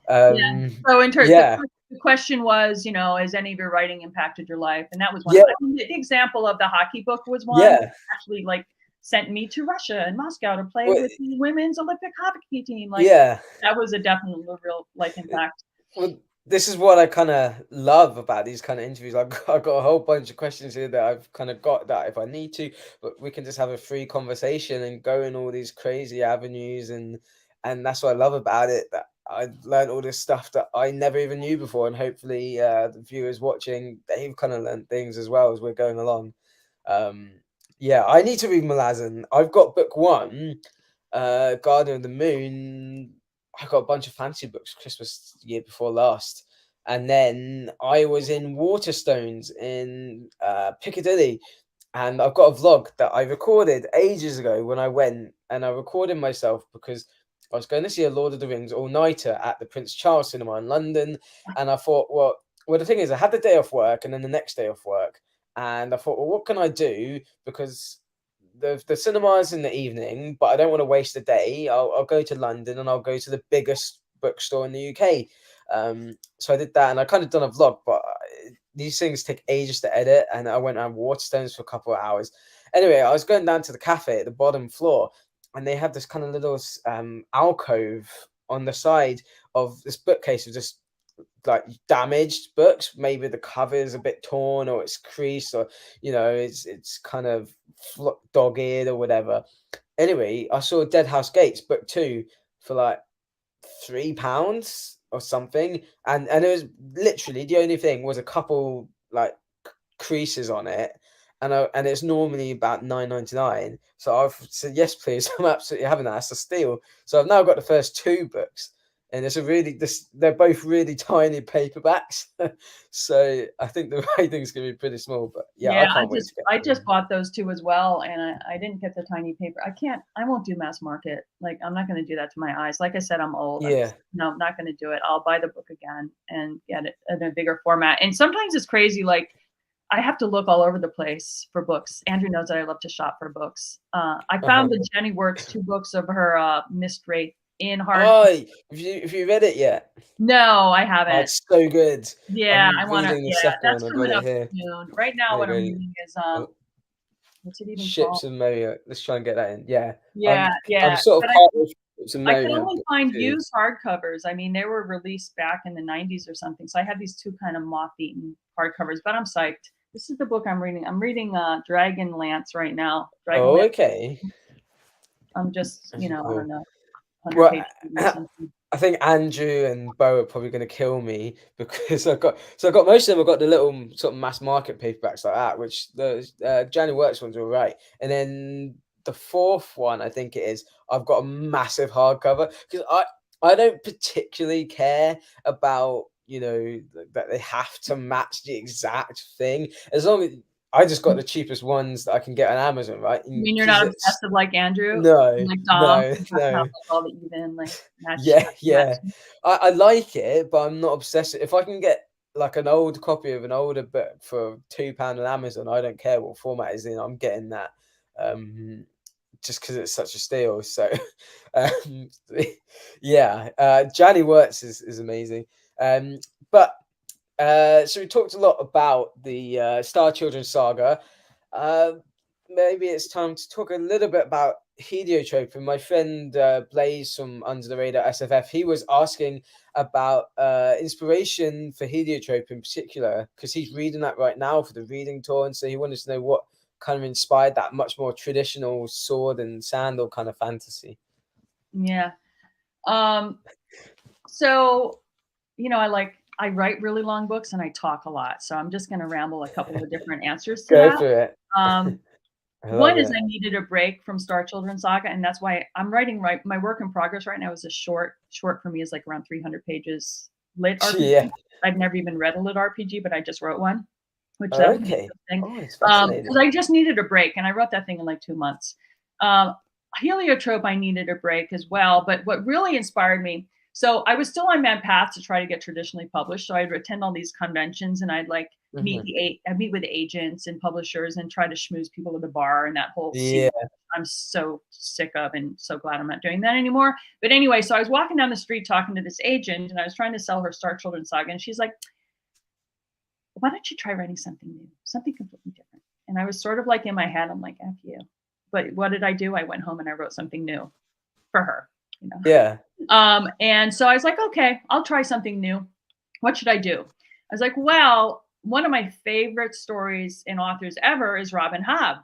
Yeah. So in terms, Yeah, the question was, has any of your writing impacted your life? And that was one. yeah, I mean, the example of the hockey book was one yeah. that actually like sent me to Russia and Moscow to play Well, with the women's Olympic hockey team. Like yeah. that was a definite real life impact. Well, this is what I kind of love about these kind of interviews. I've got a whole bunch of questions here that I've kind of got that if I need to, but we can just have a free conversation and go in all these crazy avenues, and that's what I love about it. That I've learned all this stuff that I never even knew before, and hopefully the viewers watching, they've kind of learned things as well as we're going along. Um, yeah, I need to read Malazan. I've got book one, Garden of the Moon. I got a bunch of fantasy books Christmas year before last. And then I was in Waterstones in Piccadilly. And I've got a vlog that I recorded ages ago when I went, and I recorded myself because I was going to see a Lord of the Rings all-nighter at the Prince Charles Cinema in London. And I thought, well, the thing is, I had the day off work and then the next day off work. And I thought, well, what can I do? Because the cinema's in the evening, but I don't want to waste a day. I'll go to London and I'll go to the biggest bookstore in the UK. So I did that, and I kind of done a vlog, but these things take ages to edit, and I went around Waterstones for a couple of hours. Anyway, I was going down to the cafe at the bottom floor, and they have this kind of little alcove on the side of this bookcase of just like damaged books. Maybe the cover is a bit torn or it's creased, or it's kind of dog-eared or whatever. Anyway, I saw Dead House Gates book two for like £3 or something, and it was literally the only thing was a couple like creases on it, and it's normally about 9.99. So I've said yes, please. I'm absolutely having that. That's a steal. So I've now got the first two books, and they're both really tiny paperbacks. So I think the writing's gonna be pretty small, but yeah, I Yeah, can't wait to get I to just them. bought those two as well, and I didn't get the tiny paper. I won't do mass market. Like I'm not going to do that to my eyes. Like I said, I'm old. I'm Yeah, just, no, I'm not going to do it. I'll buy the book again and get it in a bigger format. And sometimes it's crazy. Like I have to look all over the place for books. Andrew knows that I love to shop for books. I uh-huh. found the Jenny Wirtz two books of her Mist Wraith in hard. Oh, have you read it yet? No, I Oh, haven't. it's so good. Yeah, I'm I want to. reading the Yeah, second that's one. I got coming it up here. soon. Right now, There you what I'm go. reading is Oh, what's it even called? Ships and Marriott. Let's try and get that in. Yeah, Yeah, I'm yeah, sort of but part of Ships and I can Marriott only book find two. used hardcovers. I mean, they were released back in the '90s or something, so I have these two kind of moth-eaten hardcovers, but I'm psyched. This is the book I'm reading. I'm reading Dragonlance right now. Oh, Dragonlance. okay. I'm just, That's I don't cool. know, 100 Well, pages or something. I think Andrew and Bo are probably going to kill me because I got most of them. I got the little sort of mass market paperbacks like that, which the Johnny Works ones were right, and then the fourth one I think it is. I've got a massive hardcover because I don't particularly care about that they have to match the exact thing as long as I just got the cheapest ones that I can get on Amazon, right? I mean, you're Because not it's obsessive like Andrew, no, like Dom. no, You have to have no. like all the even like Yeah, match. yeah. I like it, but I'm not obsessed. If I can get like an old copy of an older book for £2 on Amazon, I don't care what format it's in. I'm getting that, just because it's such a steal. So, um, yeah, Johnny Wirtz is amazing. But so we talked a lot about the Star Children Saga. Uh, Maybe it's time to talk a little bit about Heliotrope. And my friend Blaze from Under the Radar SFF, he was asking about inspiration for Heliotrope in particular, because he's reading that right now for the reading tour. And so he wanted to know what kind of inspired that much more traditional sword and sandal kind of fantasy. Yeah. Um, so I write really long books and I talk a lot. So I'm just going to ramble a couple of different answers to Go that. for it. Um, I love One is it. I needed a break from Star Children Saga, and that's why I'm writing my work in progress right now is a short. Short for me is like around 300 pages lit Yeah. RPG. I've never even read a lit RPG, but I just wrote one. which that was Okay. interesting. Oh, it's Because fascinating. I just needed a break, and I wrote that thing in like 2 months. Um, Heliotrope, I needed a break as well. But what really inspired me, so I was still on my path to try to get traditionally published. So I'd attend all these conventions, and I'd like Hmm. I'd meet with agents and publishers and try to schmooze people at the bar and that whole scene. Yeah. I'm so sick of and so glad I'm not doing that anymore. But anyway, so I was walking down the street talking to this agent, and I was trying to sell her Star Children Saga, and she's like, why don't you try writing something new, something completely different? And I was sort of like in my head, I'm like, F you. But what did I do? I went home and I wrote something new for her, you know. Yeah. And so I was like, okay, I'll try something new. What should I do? I was like, well, one of my favorite stories and authors ever is Robin Hobb.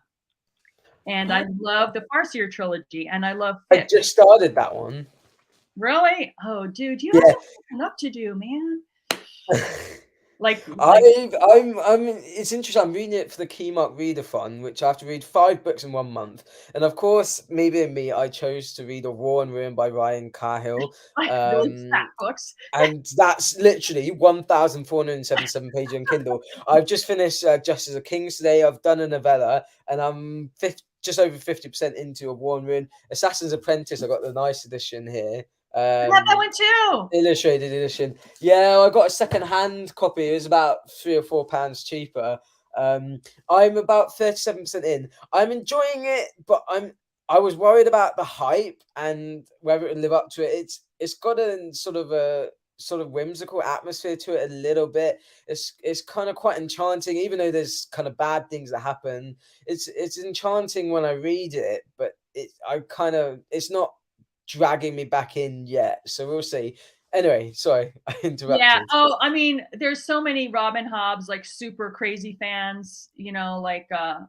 And I love the Farseer trilogy and I love I Fitch. just started that one. Really? Oh, dude, you have Yeah. something up to do, man. Like, It's interesting. I'm reading it for the Keymark Readathon, which I have to read 5 books in 1 month. And of course, maybe in me, I chose to read A War and Ruin by Ryan Cahill. like really fat books. And that's literally 1,477 pages on Kindle. I've just finished Justice of Kings today. I've done a novella, and I'm just over 50% into A War and Ruin. Assassin's Apprentice, I got the nice edition here. I have that one too. Illustrated edition. Yeah, I got a second-hand copy. It was about £3 or £4 cheaper. I'm about 37% in. I'm enjoying it, but I was worried about the hype and whether it would live up to it. It's got a sort of whimsical atmosphere to it a little bit. It's kind of quite enchanting, even though there's kind of bad things that happen. It's enchanting when I read it, but it's not dragging me back in yet. So we'll see. Anyway, sorry, I Yeah. interrupted. Oh, I mean, there's so many Robin Hobbs, like super crazy fans, you know, like uh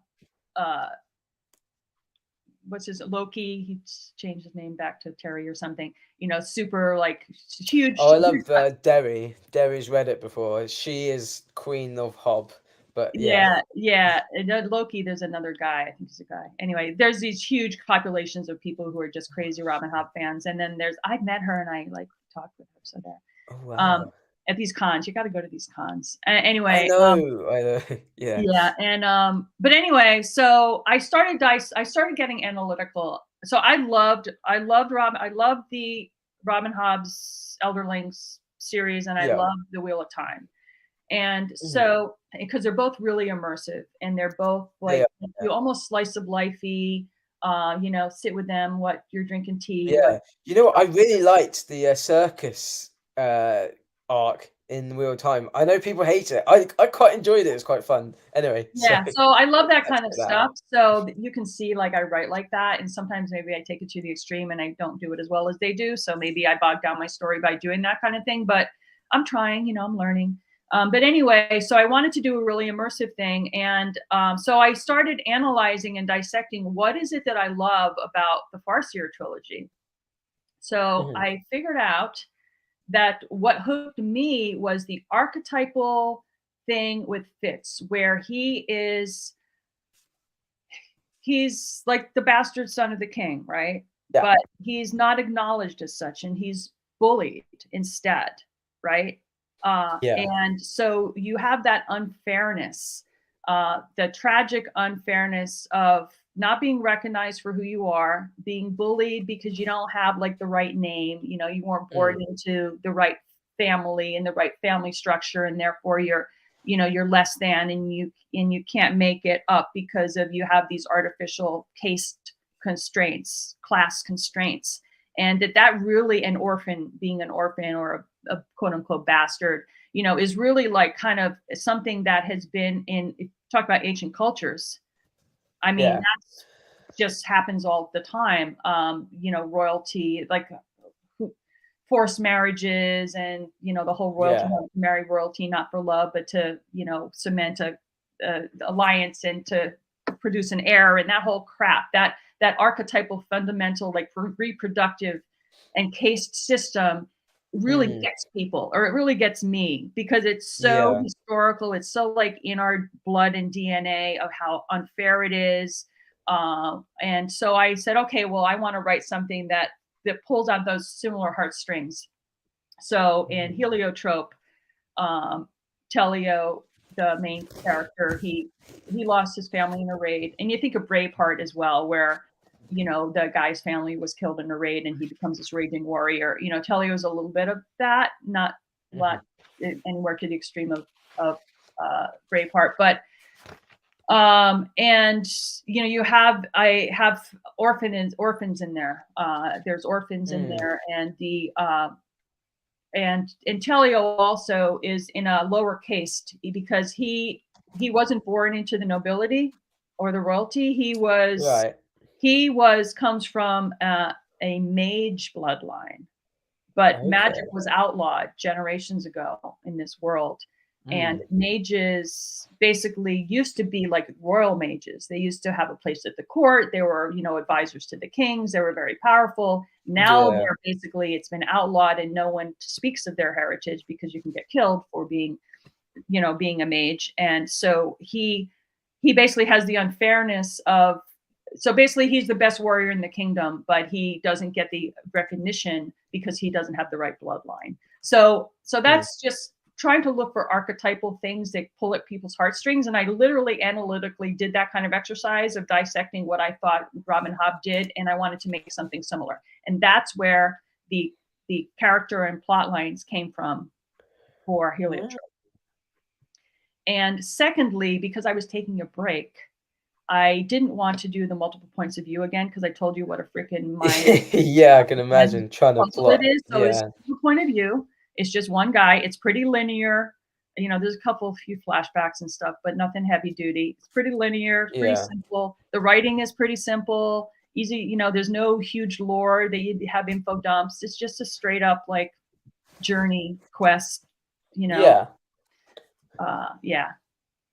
what's his Loki, he changed his name back to Terry or something, you know, super like Oh, I huge love Derry. Derry's read it before. She is Queen of Hob. But yeah. yeah, yeah. And then Loki, there's another guy. I think he's a guy. Anyway, there's these huge populations of people who are just crazy Robin Hobb fans. And then I met her and I like talked with her. So there. Oh Um, wow. at these cons, you got to go to these cons. I Anyway, know. I know. Yeah. yeah, and but anyway, so I started getting analytical. So I loved the Robin Hobb's Elderlings series, and I Yeah. loved The Wheel of Time. And Mhm. so, because they're both really immersive, and they're both They like are. you almost slice of lifey. You know, sit with them, what you're drinking tea, what Yeah. You know what? I really liked the circus arc in Wheel of Time. I know people hate it. I quite enjoyed it. It's quite fun. Anyway, Yeah, sorry. so I love that Let's kind of get that out. stuff. So you can see like I write like that, and sometimes maybe I take it to the extreme and I don't do it as well as they do. So maybe I bog down my story by doing that kind of thing, but I'm trying, you know, I'm learning. But anyway, so I wanted to do a really immersive thing. And so I started analyzing and dissecting what is it that I love about the Farseer trilogy. So Mhm. I figured out that what hooked me was the archetypal thing with Fitz, where he's like the bastard son of the king, right? Yeah. But he's not acknowledged as such, and he's bullied instead, right? Yeah. And so you have that unfairness, the tragic unfairness of not being recognized for who you are, being bullied because you don't have like the right name, you know, you weren't born Mm. into the right family and the right family structure, and therefore you're less than, and you can't make it up because of you have these artificial caste constraints, class constraints. And that really an orphan, being an orphan or a quote unquote bastard, you know, is really like kind of something that has been in, talk about ancient cultures. I mean, Yeah. that's just happens all the time. You know, royalty, like forced marriages, and you know the whole royalty, Yeah. marry royalty not for love but to, you know, cement a alliance and to produce an heir, and that whole crap, that archetypal fundamental like reproductive and caste system really Mm. gets people, or it really gets me, because it's so Yeah. historical, it's so like in our blood and DNA of how unfair it is. And so I said, okay, well, I want to write something that pulls out those similar heartstrings. So in Mhm. Heliotrope, Telio the main character, he lost his family in a raid, and you think of Braveheart as well, where the guy's family was killed in a raid, and he becomes this raging warrior. Telly was a little bit of that, not a lot anywhere to the extreme of Braveheart, but and I have orphans in there. There's orphans in there, and the and Telio also is in a lower caste because he wasn't born into the nobility or the royalty. He comes from a mage bloodline, but magic was outlawed generations ago in this world. And mages basically used to be like royal mages. They used to have a place at the court. They were, advisors to the kings. They were very powerful. Now they're basically, it's been outlawed, and no one speaks of their heritage because you can get killed for being a mage. And so he basically has the unfairness of, so basically he's the best warrior in the kingdom, but he doesn't get the recognition because he doesn't have the right bloodline. So that's just trying to look for archetypal things that pull at people's heartstrings. And I literally analytically did that kind of exercise of dissecting what I thought Robin Hobb did, and I wanted to make something similar. And that's where the character and plot lines came from for Heliotrope. And secondly, because I was taking a break, I didn't want to do the multiple points of view again, because I told you what a freaking mind. Yeah, I can imagine trying to plot. It is. So it's a point of view. It's just one guy. It's pretty linear. There's a few flashbacks and stuff, but nothing heavy duty. It's pretty linear, pretty simple. The writing is pretty simple, easy. There's no huge lore that you have info dumps. It's just a straight up like journey quest, Yeah.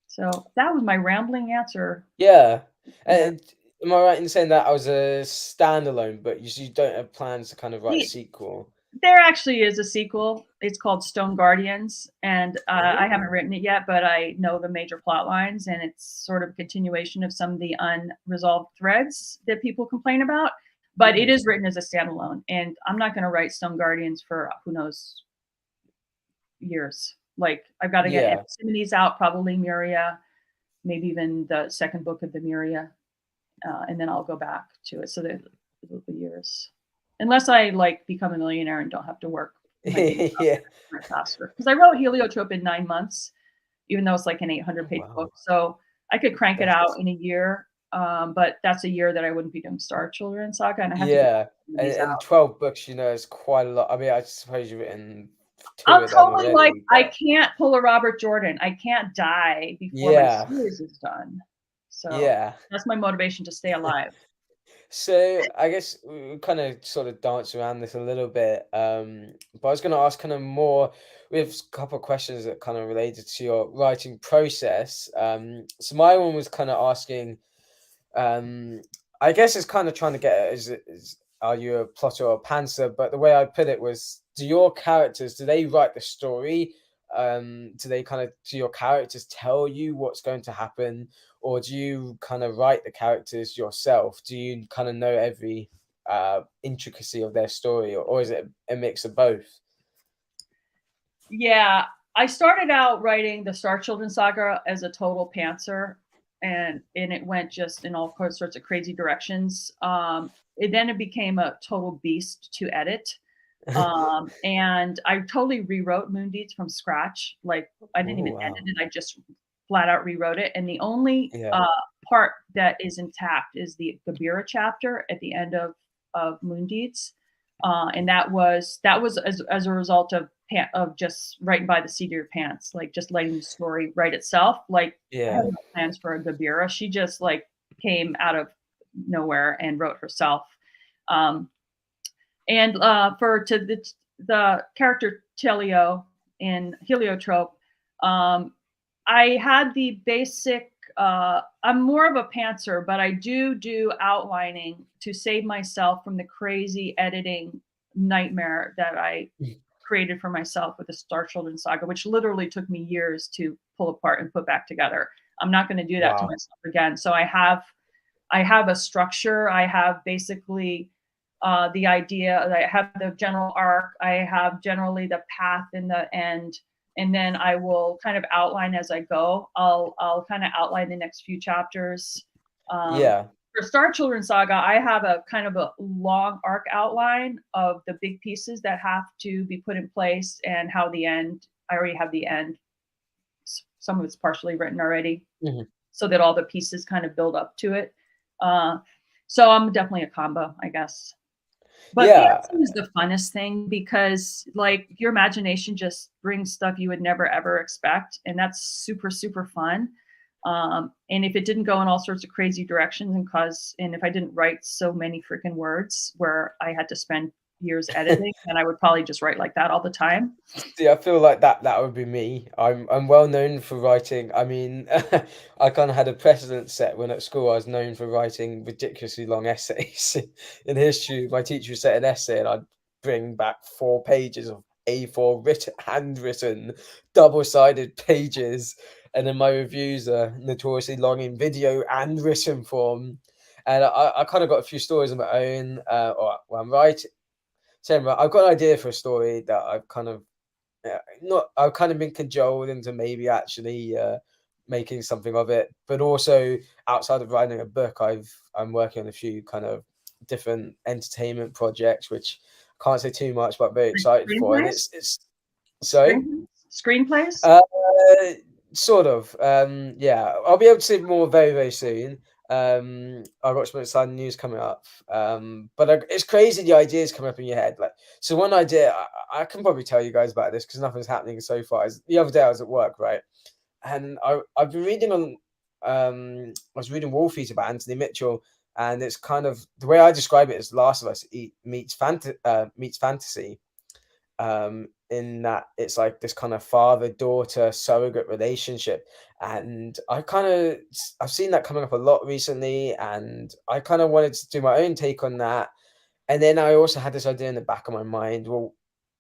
So that was my rambling answer. Yeah. And am I right in saying that I was a standalone, but you don't have plans to kind of write a sequel? There actually is a sequel. It's called Stone Guardians, and I haven't written it yet, but I know the major plot lines, and it's sort of a continuation of some of the unresolved threads that people complain about. But it is written as a standalone, and I'm not going to write Stone Guardians for who knows years. Like, I've got to get Epiphanies out, probably Miria, maybe even the second book of the Miria, and then I'll go back to it. So it'll be years. Unless I become a millionaire and don't have to work faster. Because I wrote Heliotrope in 9 months, even though it's like an 800-page book. So I could crank it out in a year, but that's a year that I wouldn't be doing Star Children Saga. And I have to and 12 books, is quite a lot. I mean, I suppose you've written 2 I'm of them totally already, I can't pull a Robert Jordan. I can't die before my series is done. So that's my motivation to stay alive. So I guess we kind of sort of dance around this a little bit, but I was going to ask kind of more. We have a couple of questions that kind of related to your writing process. So my one was kind of asking, I guess it's kind of trying to get at, are you a plotter or a pantser? But the way I put it was, do your characters, do they write the story? Do your characters tell you what's going to happen, or do you kind of write the characters yourself? Do you kind of know every intricacy of their story, or is it a mix of both? Yeah, I started out writing the Star Children Saga as a total pantser, and it went just in all sorts of crazy directions. It became a total beast to edit. And I totally rewrote Moondeeds from scratch. Like, I didn't even edit it. I just flat out rewrote it. And the only part that is intact is the Gabira chapter at the end of Moondeeds. And that was as a result of just writing by the seat of your pants, like just letting the story write itself. Like, I had no plans for a Gabira. She just came out of nowhere and wrote herself. And for the character Telio in Heliotrope, I had the basic. I'm more of a pantser, but I do outlining to save myself from the crazy editing nightmare that I created for myself with the Star Children Saga, which literally took me years to pull apart and put back together. I'm not going to do that to myself again. So I have a structure. I have basically the idea that I have the general arc. I have generally the path in the end. and then I will kind of outline as I go. I'll kind of outline the next few chapters. Yeah. For Star Children Saga, I have a kind of a long arc outline of the big pieces that have to be put in place and how the end. I already have the end. Some of it's partially written already, Mhm. so that all the pieces kind of build up to it. So I'm definitely a combo, I guess. But Yeah. fantasy is the funnest thing because, like, your imagination just brings stuff you would never ever expect, and that's super super fun. And if it didn't go in all sorts of crazy directions and if I didn't write so many freaking words where I had to spend years editing, then I would probably just write like that all the time. See, I feel like that would be me. I'm well known for writing. I mean, I kind of had a precedent set when at school I was known for writing ridiculously long essays. In history, my teacher would set an essay and I'd bring back 4 pages of A4 written, handwritten, double-sided pages, and then my reviews are notoriously long in video and written form. And I kind of got a few stories of my own, or well, I'm writing. Same, I've got an idea for a story that I've kind of not I've kind of been cajoled into maybe actually making something of it, but also outside of writing a book, I'm working on a few kind of different entertainment projects, which I can't say too much, but very Like excited for. And screenplays, it's sorry, screenplays. uh, sort of. Yeah, I'll be able to say more very very soon. I've got some exciting news coming up. But it's crazy the ideas come up in your head. Like, so one idea I can probably tell you guys about this because nothing's happening so far. Is the other day I was at work, right, and I've been reading on. I was reading Wolfies about Anthony Mitchell, and it's kind of the way I describe it is Last of Us meets fantasy, in that it's like this kind of father-daughter surrogate relationship. And I've seen that coming up a lot recently, and I kind of wanted to do my own take on that. And then I also had this idea in the back of my mind, well,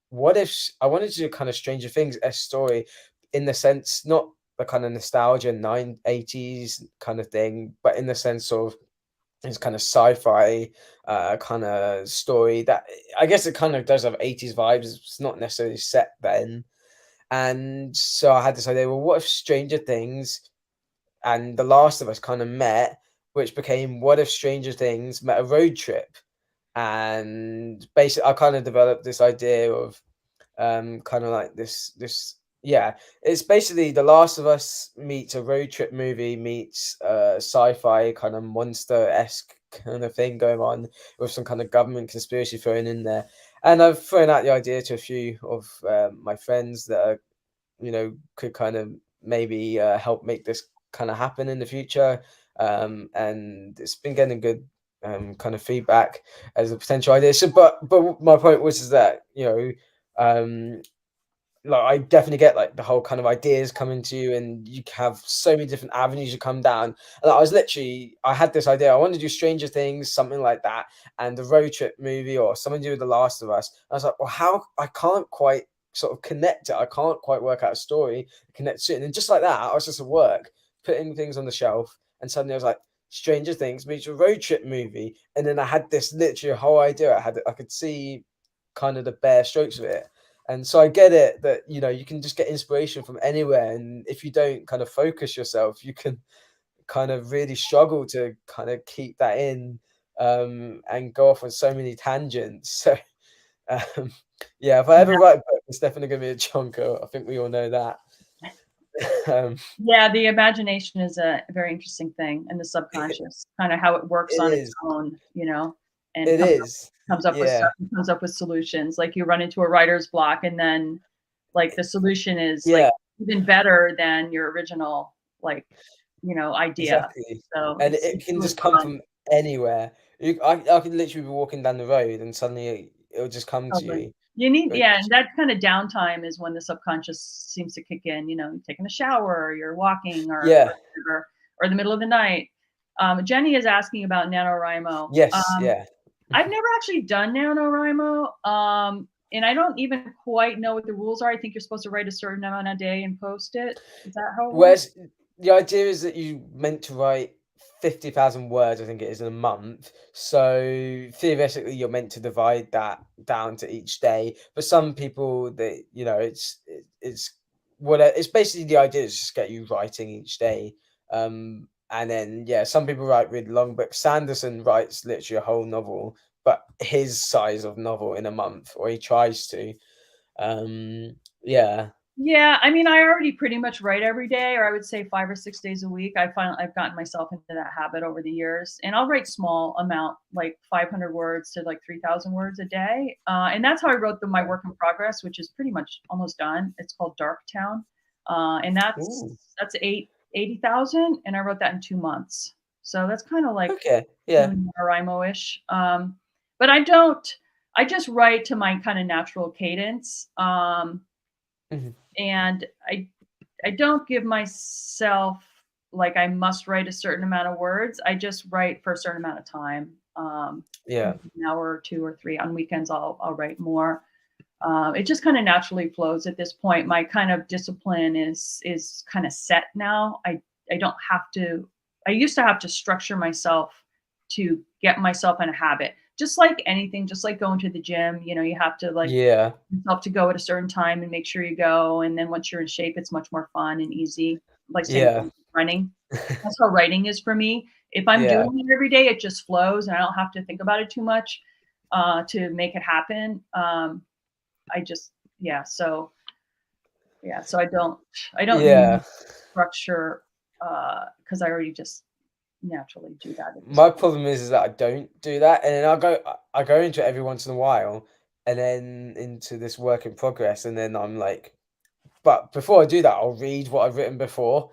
what if I wanted to do kind of Stranger Things a story, in the sense, not the kind of nostalgia 80s kind of thing, but in the sense of it's kind of sci-fi kind of story that I guess it kind of does have 80s vibes. It's not necessarily set then. And so I had this idea, well, what if Stranger Things and The Last of Us kind of met, which became what if Stranger Things met a road trip? And basically I kind of developed this idea of kind of like this yeah, it's basically The Last of Us meets a road trip movie meets sci-fi kind of monster-esque kind of thing going on with some kind of government conspiracy thrown in there. And I've thrown out the idea to a few of my friends that are, could kind of maybe help make this kind of happen in the future. And it's been getting good kind of feedback as a potential idea. So, but my point was is that um, like I definitely get like the whole kind of ideas coming to you, and you have so many different avenues you come down. And I had this idea. I wanted to do Stranger Things, something like that, and the road trip movie, or something to do with The Last of Us. I was like, well, how I can't quite sort of connect it. I can't quite work out a story, connect to it. And then just like that, I was just at work, putting things on the shelf, and suddenly I was like, Stranger Things meets a road trip movie. And then I had this literally whole idea. I could see kind of the bare strokes of it. And so I get it that, you can just get inspiration from anywhere. And if you don't kind of focus yourself, you can kind of really struggle to kind of keep that in, and go off on so many tangents. So, um, yeah, if I ever write a book, it's definitely going to be a chunker. I think we all know that. um, Yeah, the imagination is a very interesting thing, and the it, subconscious, kind of how it works it on its is. own, and It is. comes up with Yeah. stuff, and comes up with solutions. Like you run into a writer's block, and then like the solution is Yeah, like even better than your original like idea. exactly. So And it's it it's can really just come fun. from anywhere. I could literally be walking down the road and suddenly it'll just come to Totally. you. You need, Which, yeah, and that kind of downtime is when the subconscious seems to kick in. You're taking a shower, or you're walking, yeah. or the middle of the night. Jenny is asking about NaNoWriMo. Yes, yeah. I've never actually done NaNoWriMo, and I don't even quite know what the rules are. I think you're supposed to write a certain amount a day and post it. Is that how it works? Whereas the idea is that you meant to write 50,000 words, I think it is, in a month. So theoretically, you're meant to divide that down to each day. For some people, it's what it's basically the idea is just get you writing each day. And then yeah, some people write really long books. Sanderson writes literally a whole novel, but his size of novel in a month, or he tries to. Yeah. Yeah, I mean, I already pretty much write every day, or I would say 5 or 6 days a week. I've gotten myself into that habit over the years, and I'll write small amount, like 500 words to like 3,000 words a day. And that's how I wrote my work in progress, which is pretty much almost done. It's called Darktown, and Ooh. that's 80,000, and I wrote that in 2 months. So that's kind of like Okay. Yeah. NaNoWriMo-ish. But I don't. I just write to my kind of natural cadence. Mhm. And I don't give myself like I must write a certain amount of words. I just write for a certain amount of time. Yeah. An hour or 2 or 3. On weekends, I'll write more. It just kind of naturally flows at this point. My kind of discipline is kind of set now. I don't have to. I used to have to structure myself to get myself in a habit. Just like anything, just like going to the gym, you have to like Yeah. yourself to go at a certain time and make sure you go. And then once you're in shape, it's much more fun and easy. Like same Yeah. thing with running. That's how writing is for me. If I'm Yeah. doing it every day, it just flows and I don't have to think about it too much to make it happen. I just yeah, so so I don't need Yeah. structure because I already just naturally do that at this My point. problem is that I don't do that, and then I go into it every once in a while, and then into this work in progress, and then I'm like, but before I do that, I'll read what I've written before,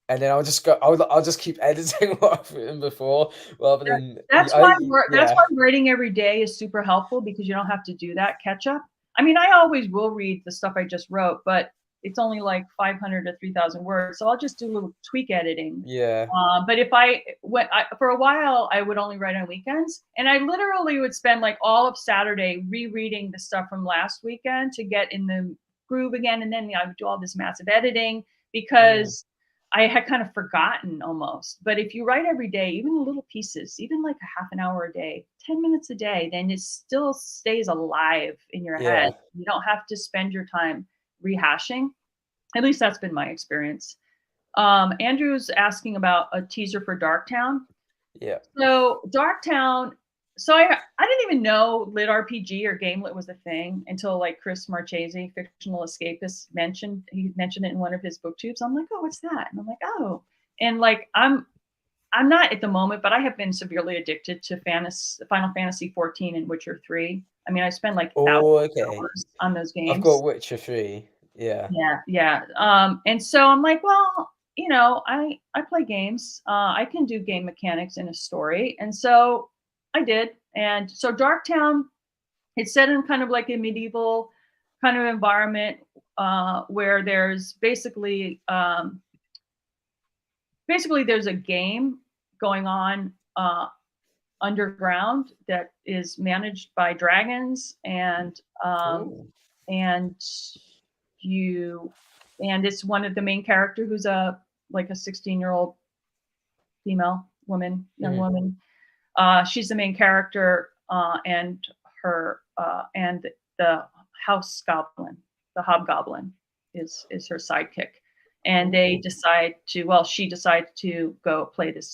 and then I'll just go. I'll just keep editing what I've written before, rather That than that's yeah, why writing every day is super helpful because you don't have to do that catch up. I mean, I always will read the stuff I just wrote, but it's only like 500 to 3,000 words, so I'll just do a little tweak editing. yeah, But if I went for a while, I would only write on weekends, and I literally would spend like all of Saturday rereading the stuff from last weekend to get in the groove again, and then I would do all this massive editing mm, because I had kind of forgotten almost. But if you write every day, even little pieces, even like a half an hour a day, 10 minutes a day, then it still stays alive in your head. yeah, You don't have to spend your time rehashing. At least that's been my experience. Andrew's asking about a teaser for Darktown. yeah. So Darktown, I didn't even know lit RPG or game lit was a thing until like Chris Marchese, fictional escapist, he mentioned it in one of his booktubes. I'm like, oh, what's that? And I'm like, oh, and like I'm not at the moment, but I have been severely addicted to Final Fantasy 14 and Witcher 3. I mean, I spend like thousands Oh, of okay. hours on those I've got games. Witcher 3. Yeah, Yeah, yeah. And so I'm like, well, I play games. I can do game mechanics in a story, and so I did. And so Darktown, it's set in kind of like a medieval kind of environment where there's basically there's a game going on underground that is managed by dragons cool. and you and it's one of the main character who's a like a 16-year-old female woman, young Mhm. woman. She's the main character, and her and the house goblin, the hobgoblin, is her sidekick. And they Ooh, decide to, she decides to go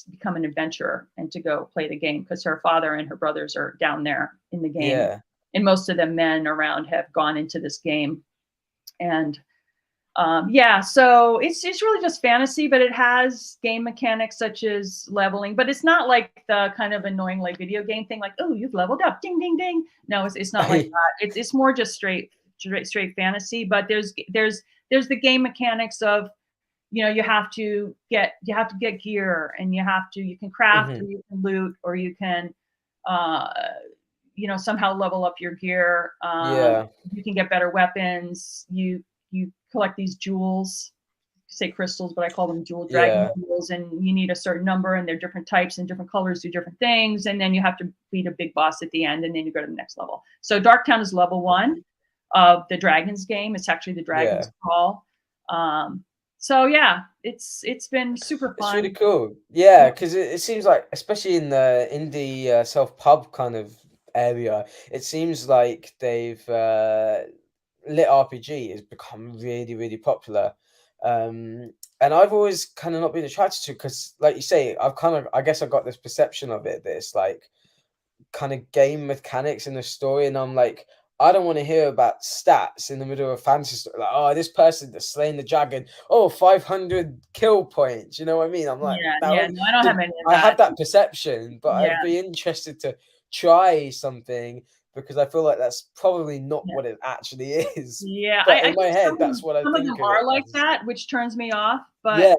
become an adventurer and to go play the game because her father and her brothers are down there in the game. yeah, And most of the men around have gone into this game. And yeah, so it's really just fantasy, but it has game mechanics such as leveling, but it's not like the kind of annoying like video game thing, like oh you've leveled up, ding ding ding. No, it's not like that. It's more just straight fantasy. But there's the game mechanics of you have to get gear and you can craft or Mhm. you can loot or you can uh, somehow level up your gear. Yeah, You can get better weapons. You collect these jewels, say crystals, but I call them dragon yeah, jewels, and you need a certain number, and they're different types and different colors do different things, and then you have to beat a big boss at the end, and then you go to the next level. So Darktown is level 1 of the Dragons game. It's actually the Dragons yeah. Crawl. So yeah, it's been super It's really fun. cool. Yeah, because it seems like, especially in the indie self-pub kind of area, it seems like they've lit RPG has become really, really popular. And I've always kind of not been attracted to, because, like you say, I guess I got this perception of it that it's like kind of game mechanics in the story, and I'm like, I don't want to hear about stats in the middle of a fantasy story. Like, oh, this person that's slain the dragon, oh, 500 kill points. You know what I mean? I'm like, Yeah, yeah. no. No, I don't have any of I that. have that perception, but Yeah, I'd be interested to try something, because I feel like that's probably not yeah. what it actually is. Yeah, But I in my think head, that's what I some of think them of it are like as. that, which turns me off, Yeah,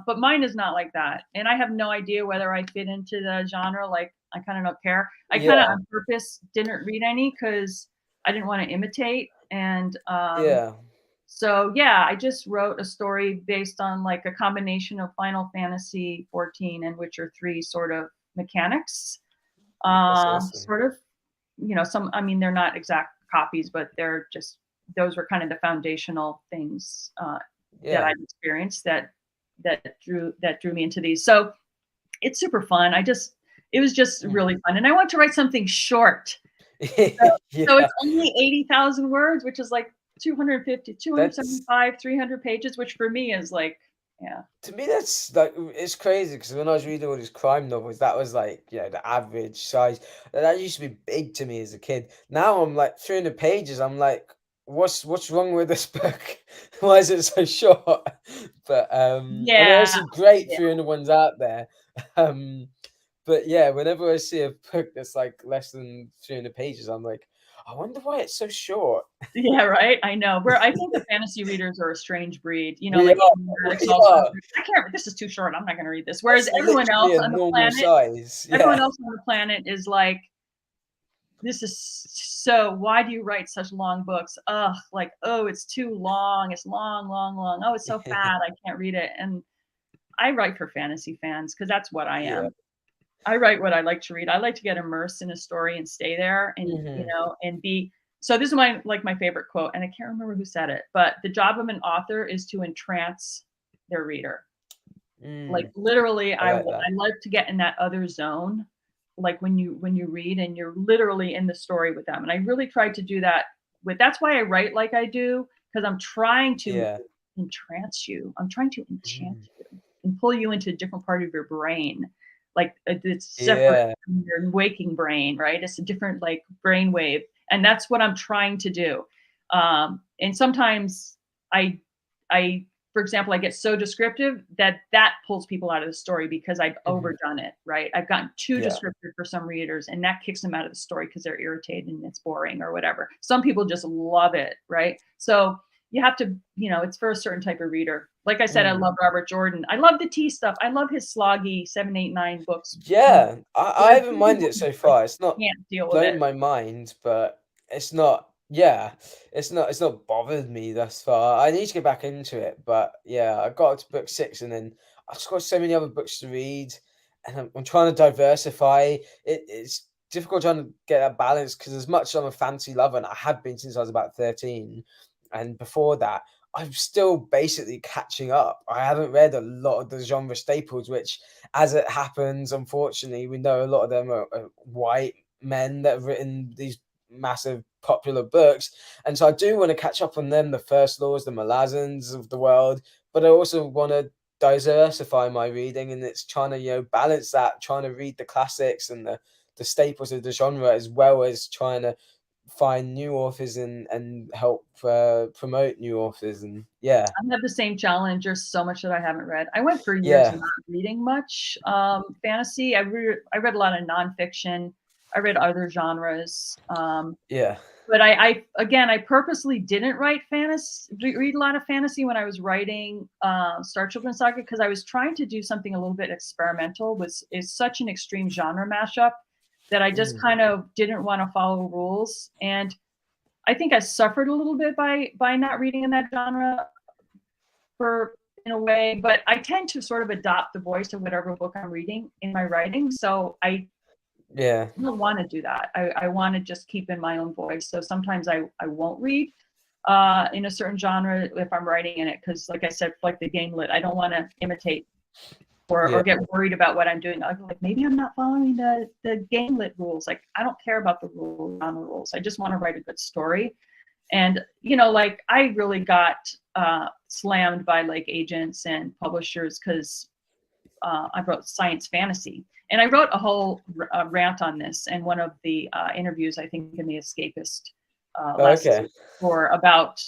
but mine is not like that, and I have no idea whether I fit into the genre, like, I kinda don't care. I kinda yeah, on purpose didn't read any because I didn't wanna imitate, and, yeah. so, yeah, I just wrote a story based on, like, a combination of Final Fantasy 14 and Witcher 3 sort of mechanics, That's awesome. sort of, some, I mean, they're not exact copies, but they're just, those were kind of the foundational things that Yeah. I've experienced that drew me into these. So it's super fun. It was just Mm. really fun, and I want to write something short. So, so Yeah. it's only 80,000 words, which is like 250, That's 275, 300 pages, which for me is like, yeah, To me, that's like, it's crazy, because when I was reading all these crime novels, that was like, the average size. And that used to be big to me as a kid. Now I'm like 300 pages. I'm like, what's wrong with this book? Why is it so short? But and there are yeah, some great yeah. 300 ones out there. Um, but yeah, whenever I see a book that's like less than 300 pages, I'm like, I wonder why it's so short. Yeah, right? I know. I think the fantasy readers are a strange breed, We like are, the addicts we also, are. I can't, this is too short, I'm not gonna read this. Whereas That's literally a normal size. everyone Yeah. else on the planet is like, this is so, why do you write such long books? Ugh, like, oh, it's too long. It's long, long, long. Oh, it's so fat. I can't read it. And I write for fantasy fans because that's what I Yeah. am. I write what I like to read. I like to get immersed in a story and stay there, and, Mhm. and be, so this is my favorite quote, and I can't remember who said it, but the job of an author is to entrance their reader. Like, Mm, literally, I like that. I like to get in that other zone, like, when you read and you're literally in the story with them, and I really tried to do that that's why I write like I do, because 'cause I'm trying to Yeah. entrance you. I'm trying to enchant Mm. you and pull you into a different part of your brain, like, it's separate Yeah. from your waking brain, right? It's a different, like, brain wave, and that's what I'm trying to do. And sometimes I I for example, I get so descriptive that pulls people out of the story because I've Mhm. overdone it, right? I've gotten too Yeah. descriptive for some readers, and that kicks them out of the story because they're irritated and it's boring or whatever. Some people just love it, right? So you have to, it's for a certain type of reader. Like I said, I Mm. love Robert Jordan. I love the tea stuff. I love his sloggy 7, 8, 9 books. Yeah. I Whereas haven't some minded people it so like far. It's not can't deal with blown it. my mind, but it's not, yeah, it's not bothered me thus far. I need to get back into it, but yeah, I got up to book 6, and then I've just got so many other books to read, and I'm trying to diversify. It's difficult trying to get that balance, because as much as I'm a fantasy lover, and I have been since I was about 13, and before that, I'm still basically catching up. I haven't read a lot of the genre staples, which, as it happens, unfortunately, we know a lot of them are white men that have written these massive popular books. And so I do want to catch up on them, the First Laws, the Malazans of the world, but I also want to diversify my reading, and it's trying to, balance that, trying to read the classics and the staples of the genre, as well as trying to find new authors and help promote new authors. And yeah, I have the same challenge. There's so much that I haven't read. I went for years yeah, not reading much fantasy. I read a lot of nonfiction. I read other genres. yeah. But I purposely didn't read a lot of fantasy when I was writing Star Children Saga, because I was trying to do something a little bit experimental. Is such an extreme genre mashup that I just Mm, kind of didn't want to follow rules, and I think I suffered a little bit by not reading in that genre for in a way, but I tend to sort of adopt the voice of whatever book I'm reading in my writing. So I yeah, don't want to do that. I want to just keep in my own voice. So sometimes I won't read in a certain genre if I'm writing in it, because like I said, like the game lit, I don't want to imitate or yeah, get worried about what I'm doing. I'm like, maybe I'm not following the game lit rules. Like, I don't care about the rules, genre rules. I just want to write a good story. And like I really got slammed by like agents and publishers because I wrote science fantasy. And I wrote a whole rant on this in one of the interviews, I think in The Escapist last Okay. for about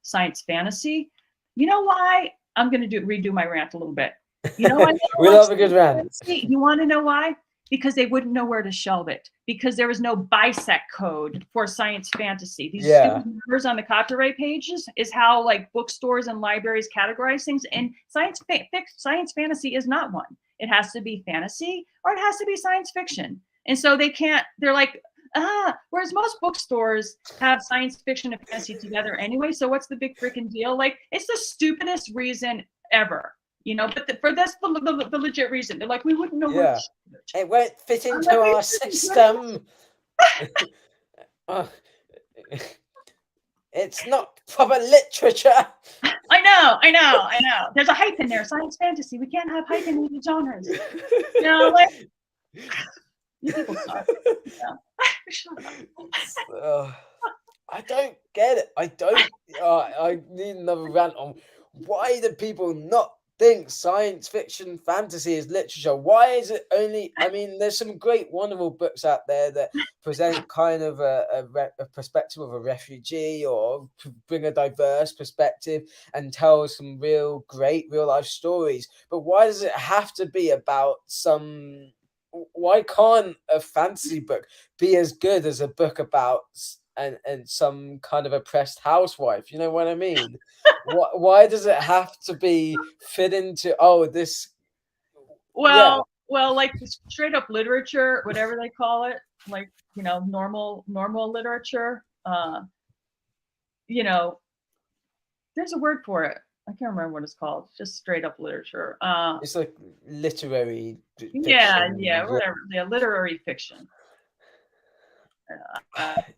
science fantasy. You know why? I'm going to redo my rant a little bit. You know why? We love a good rant. You want to know why? Because they wouldn't know where to shelve it. Because there was no bisect code for science fantasy. These stupid numbers on the copyright pages is how like bookstores and libraries categorize things. And science fantasy is not one. It has to be fantasy or it has to be science fiction. And so they can't. They're like, whereas most bookstores have science fiction and fantasy together anyway. So what's the big freaking deal? Like, it's the stupidest reason ever. You know, but that's the legit reason. They're like, we wouldn't know what it won't fit into our system. It's not proper literature. I know. There's a hype in there. Science fantasy. We can't have hyphenated genres. You know, like you people suck. Shut up. I don't get it. I need another rant on why do people not think science fiction fantasy is literature? Why is it only, I mean, there's some great wonderful books out there that present kind of a perspective of a refugee or bring a diverse perspective and tell some real life stories, but why does it have to be about why can't a fantasy book be as good as a book about and some kind of oppressed housewife? You know what I mean? Why does it have to be fit into this? Well, like straight up literature, whatever they call it, like, you know, normal literature. You know, there's a word for it. I can't remember what it's called. Just straight up literature. It's like literary fiction. Yeah, whatever. Yeah, literary fiction.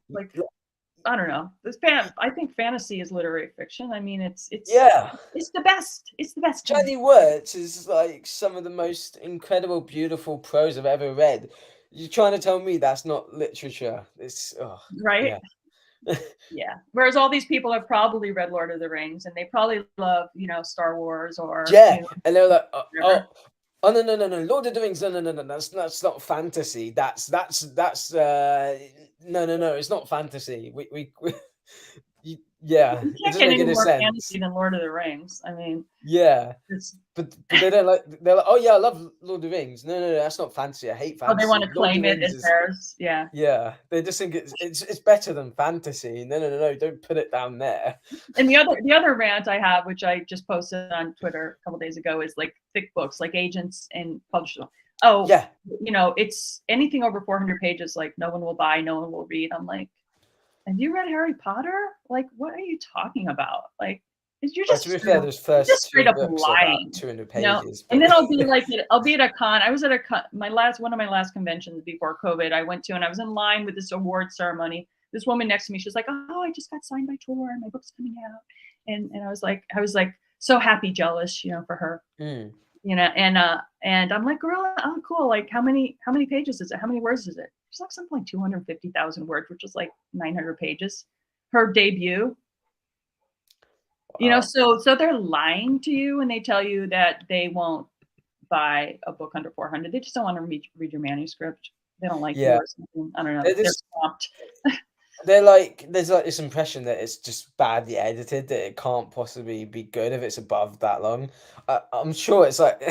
Like, I don't know. I think fantasy is literary fiction. I mean, it's the best. It's the best. Johnny Wirtz is like some of the most incredible, beautiful prose I've ever read. You're trying to tell me that's not literature? It's right. Yeah. Whereas all these people have probably read Lord of the Rings and they probably love, you know, Star Wars or and they're like, oh no, Lord of the Rings, no, that's not fantasy. That's no, it's not fantasy. We it doesn't make any sense. Fantasy than Lord of the Rings. I mean, but they don't like. They're like, oh yeah, I love Lord of the Rings. No, that's not fantasy. I hate fantasy. Oh, they want to claim it as theirs. Yeah, they just think it's better than fantasy. No, don't put it down there. And the other rant I have, which I just posted on Twitter a couple days ago, is like thick books, like agents and publishers. Oh, yeah, you know, it's anything over 400 pages. Like no one will buy, no one will read. I'm like, have you read Harry Potter? Like, what are you talking about? Like, you're just to be fair, there's first straight up lying. 200 pages. And then I'll be at a con. I was at one of my last conventions before COVID. I went to, and I was in line with this award ceremony. This woman next to me, she was like, "Oh, I just got signed by Tor, and my book's coming out." And I was like so happy, jealous, you know, for her. You know, and I'm like, "Girl, oh, cool. Like, how many pages is it? How many words is it?" She's like something like 250,000 words, which is like 900 pages. Her debut. Wow. You know, so they're lying to you when they tell you that they won't buy a book under 400. They just don't want to read your manuscript. They don't like you or something. I don't know. They're swamped. They're like, there's like this impression that it's just badly edited, that it can't possibly be good if it's above that long. I'm sure it's like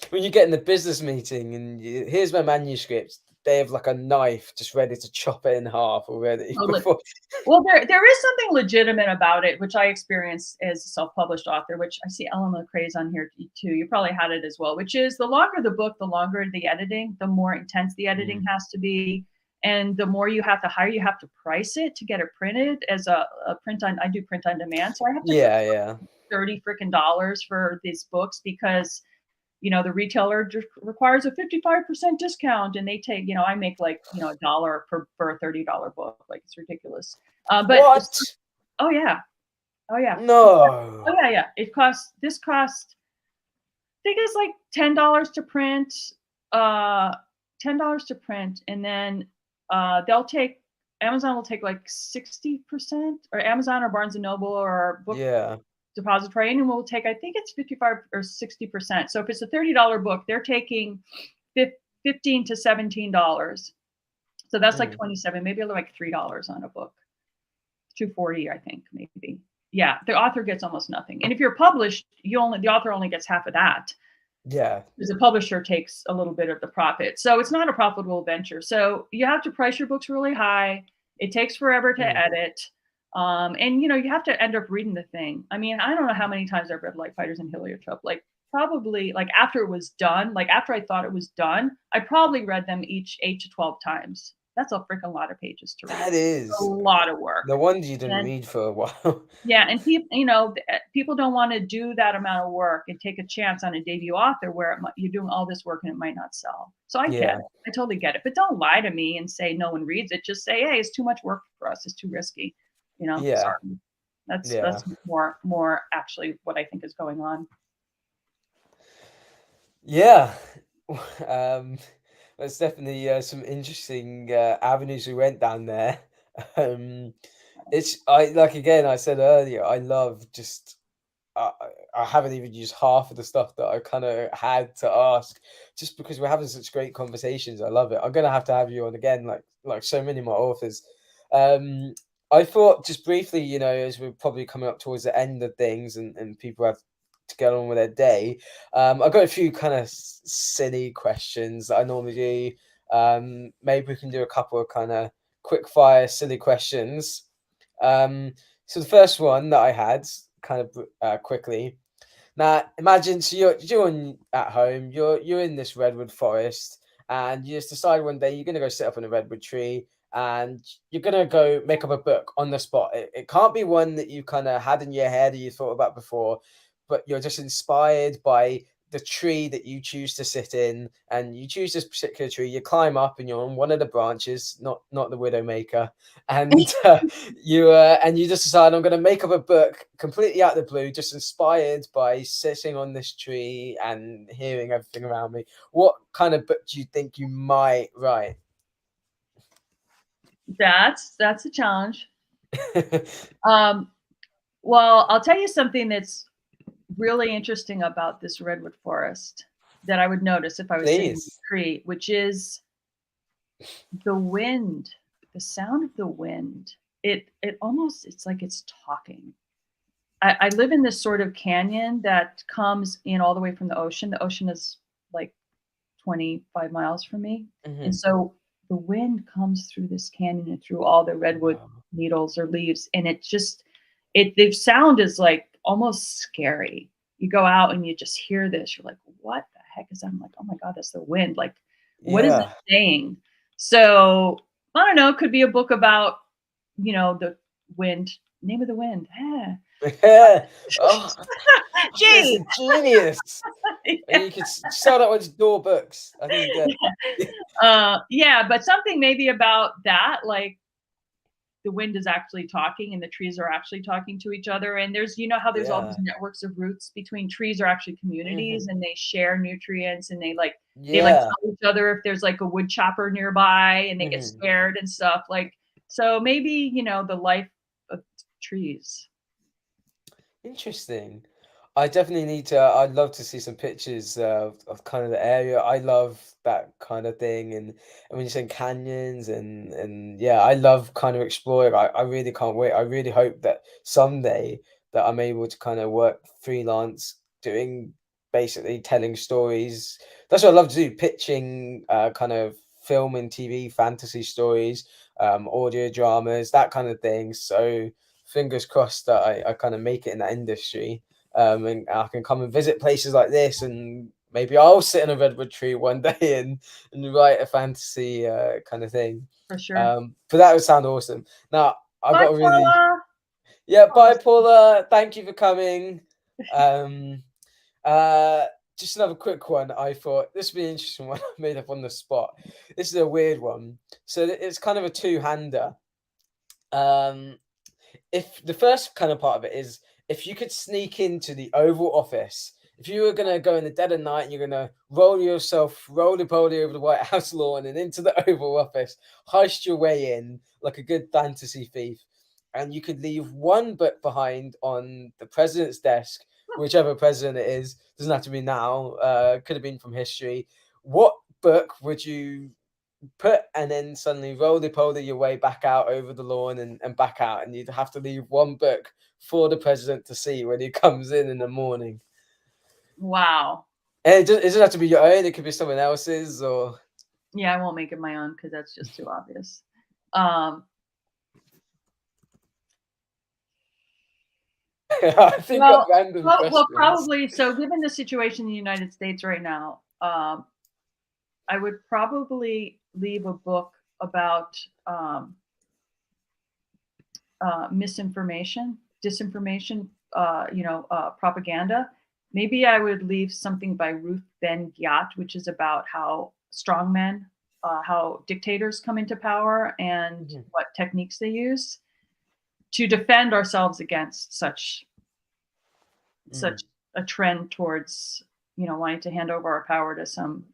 when you get in the business meeting and here's my manuscript, they have like a knife just ready to chop it in half already. Well, there is something legitimate about it, which I experienced as a self-published author, which I see Ellen McCrae's on here too. You probably had it as well, which is the longer the book, the longer the editing, the more intense the editing has to be. And the more you have to hire, you have to price it to get it printed as a print on. I do print on demand, so I have to pay $30 freaking for these books because, you know, the retailer just requires a 55% discount, and they take, you know, I make like, you know, $1 for a $30 book, like it's ridiculous. But what? Oh yeah, no. Oh yeah. This cost. I think it's like $10 to print. $10 to print, and then they'll take Amazon will take like 60%, or Amazon or Barnes and Noble or Book Yeah. Depository, and will take, I think it's 55 or 60%. So if it's a $30 book, they're taking $15 to $17. So that's like 27, maybe like $3 on a book. $2.40, I think, maybe. Yeah, the author gets almost nothing. And if you're published, the author only gets half of that. Yeah. Because the publisher takes a little bit of the profit. So it's not a profitable venture. So you have to price your books really high. It takes forever to edit. And you have to end up reading the thing. I mean, I don't know how many times I've read Light Fighters and Heliotrope. Like probably like after it was done, like after I thought it was done, I probably read them each 8 to 12 times. That's a freaking lot of pages to read. That It's a is. lot of work. No wonder you didn't And read for a while. yeah, and people don't want to do that amount of work and take a chance on a debut author where you're doing all this work and it might not sell. So I get it. I totally get it. But don't lie to me and say no one reads it. Just say, hey, it's too much work for us. It's too risky. Yeah. Sorry. That's more actually what I think is going on. Yeah. There's definitely some interesting avenues we went down there. Again, I said earlier, I love just I haven't even used half of the stuff that I kind of had to ask, just because we're having such great conversations. I love it. I'm gonna have to have you on again, like so many more authors. I thought just briefly, as we're probably coming up towards the end of things and people have to get on with their day. I've got a few kind of silly questions that I normally do. Maybe we can do a couple of kind of quick fire silly questions. So the first one that I had kind of quickly. Now imagine, so you're at home, you're in this redwood forest, and you just decide one day you're gonna go sit up on a redwood tree and you're gonna go make up a book on the spot. It can't be one that you kind of had in your head or you thought about before, but you're just inspired by the tree that you choose to sit in, and you choose this particular tree. You climb up and you're on one of the branches, not the Widowmaker, and you just decide, I'm going to make up a book completely out of the blue, just inspired by sitting on this tree and hearing everything around me. What kind of book do you think you might write? That's a challenge. Well, I'll tell you something that's really interesting about this redwood forest that I would notice if I was sitting in a tree, which is the wind, the sound of the wind. It's like it's talking. I live in this sort of canyon that comes in all the way from the ocean. The ocean is like 25 miles from me. And so the wind comes through this canyon and through all the redwood needles or leaves. And the sound is like almost scary. You go out and you just hear this. You're like, what the heck is that? I'm like, oh my God, that's the wind. Like, what is it saying? So I don't know. It could be a book about, the wind. Name of the wind. Oh, Gee. Genius. You could sell that one to door books, I think. Yeah, but something maybe about that, like the wind is actually talking and the trees are actually talking to each other. And there's, how there's all these networks of roots between trees are actually communities and they share nutrients and they tell each other if there's like a wood chopper nearby and they get scared and stuff. Like, so maybe, the life of trees. Interesting. I'd love to see some pictures of kind of the area. I love that kind of thing. And when you're saying canyons and yeah, I love kind of exploring. I really can't wait. I really hope that someday that I'm able to kind of work freelance doing basically telling stories. That's what I love to do, pitching kind of film and TV fantasy stories, audio dramas, that kind of thing. So fingers crossed that I kind of make it in that industry. And I can come and visit places like this, and maybe I'll sit in a redwood tree one day and write a fantasy kind of thing. For sure. But that would sound awesome. Now I've got a really Paula. Bye, Paula. Thank you for coming. Just another quick one. I thought this would be an interesting one. I made up on the spot. This is a weird one. So it's kind of a two-hander. If the first kind of part of it is, if you could sneak into the Oval Office if you were gonna go in the dead of night and you're gonna roll yourself roly-poly over the White House lawn and into the Oval Office, heist your way in like a good fantasy thief, and you could leave one book behind on the president's desk, whichever president it is, doesn't have to be now, could have been from history. What book would you put and then suddenly roly-poly your way back out over the lawn and back out, and you'd have to leave one book for the president to see when he comes in the morning? Wow. And it doesn't have to be your own, it could be someone else's, or Yeah, I won't make it my own because that's just too obvious. I think Well, of random questions. probably. So, given the situation in the United States right now, I would probably leave a book about misinformation, disinformation, propaganda. Maybe I would leave something by Ruth Ben-Ghiat, which is about how strongmen, how dictators come into power, and what techniques they use to defend ourselves against such a trend towards, wanting to hand over our power to some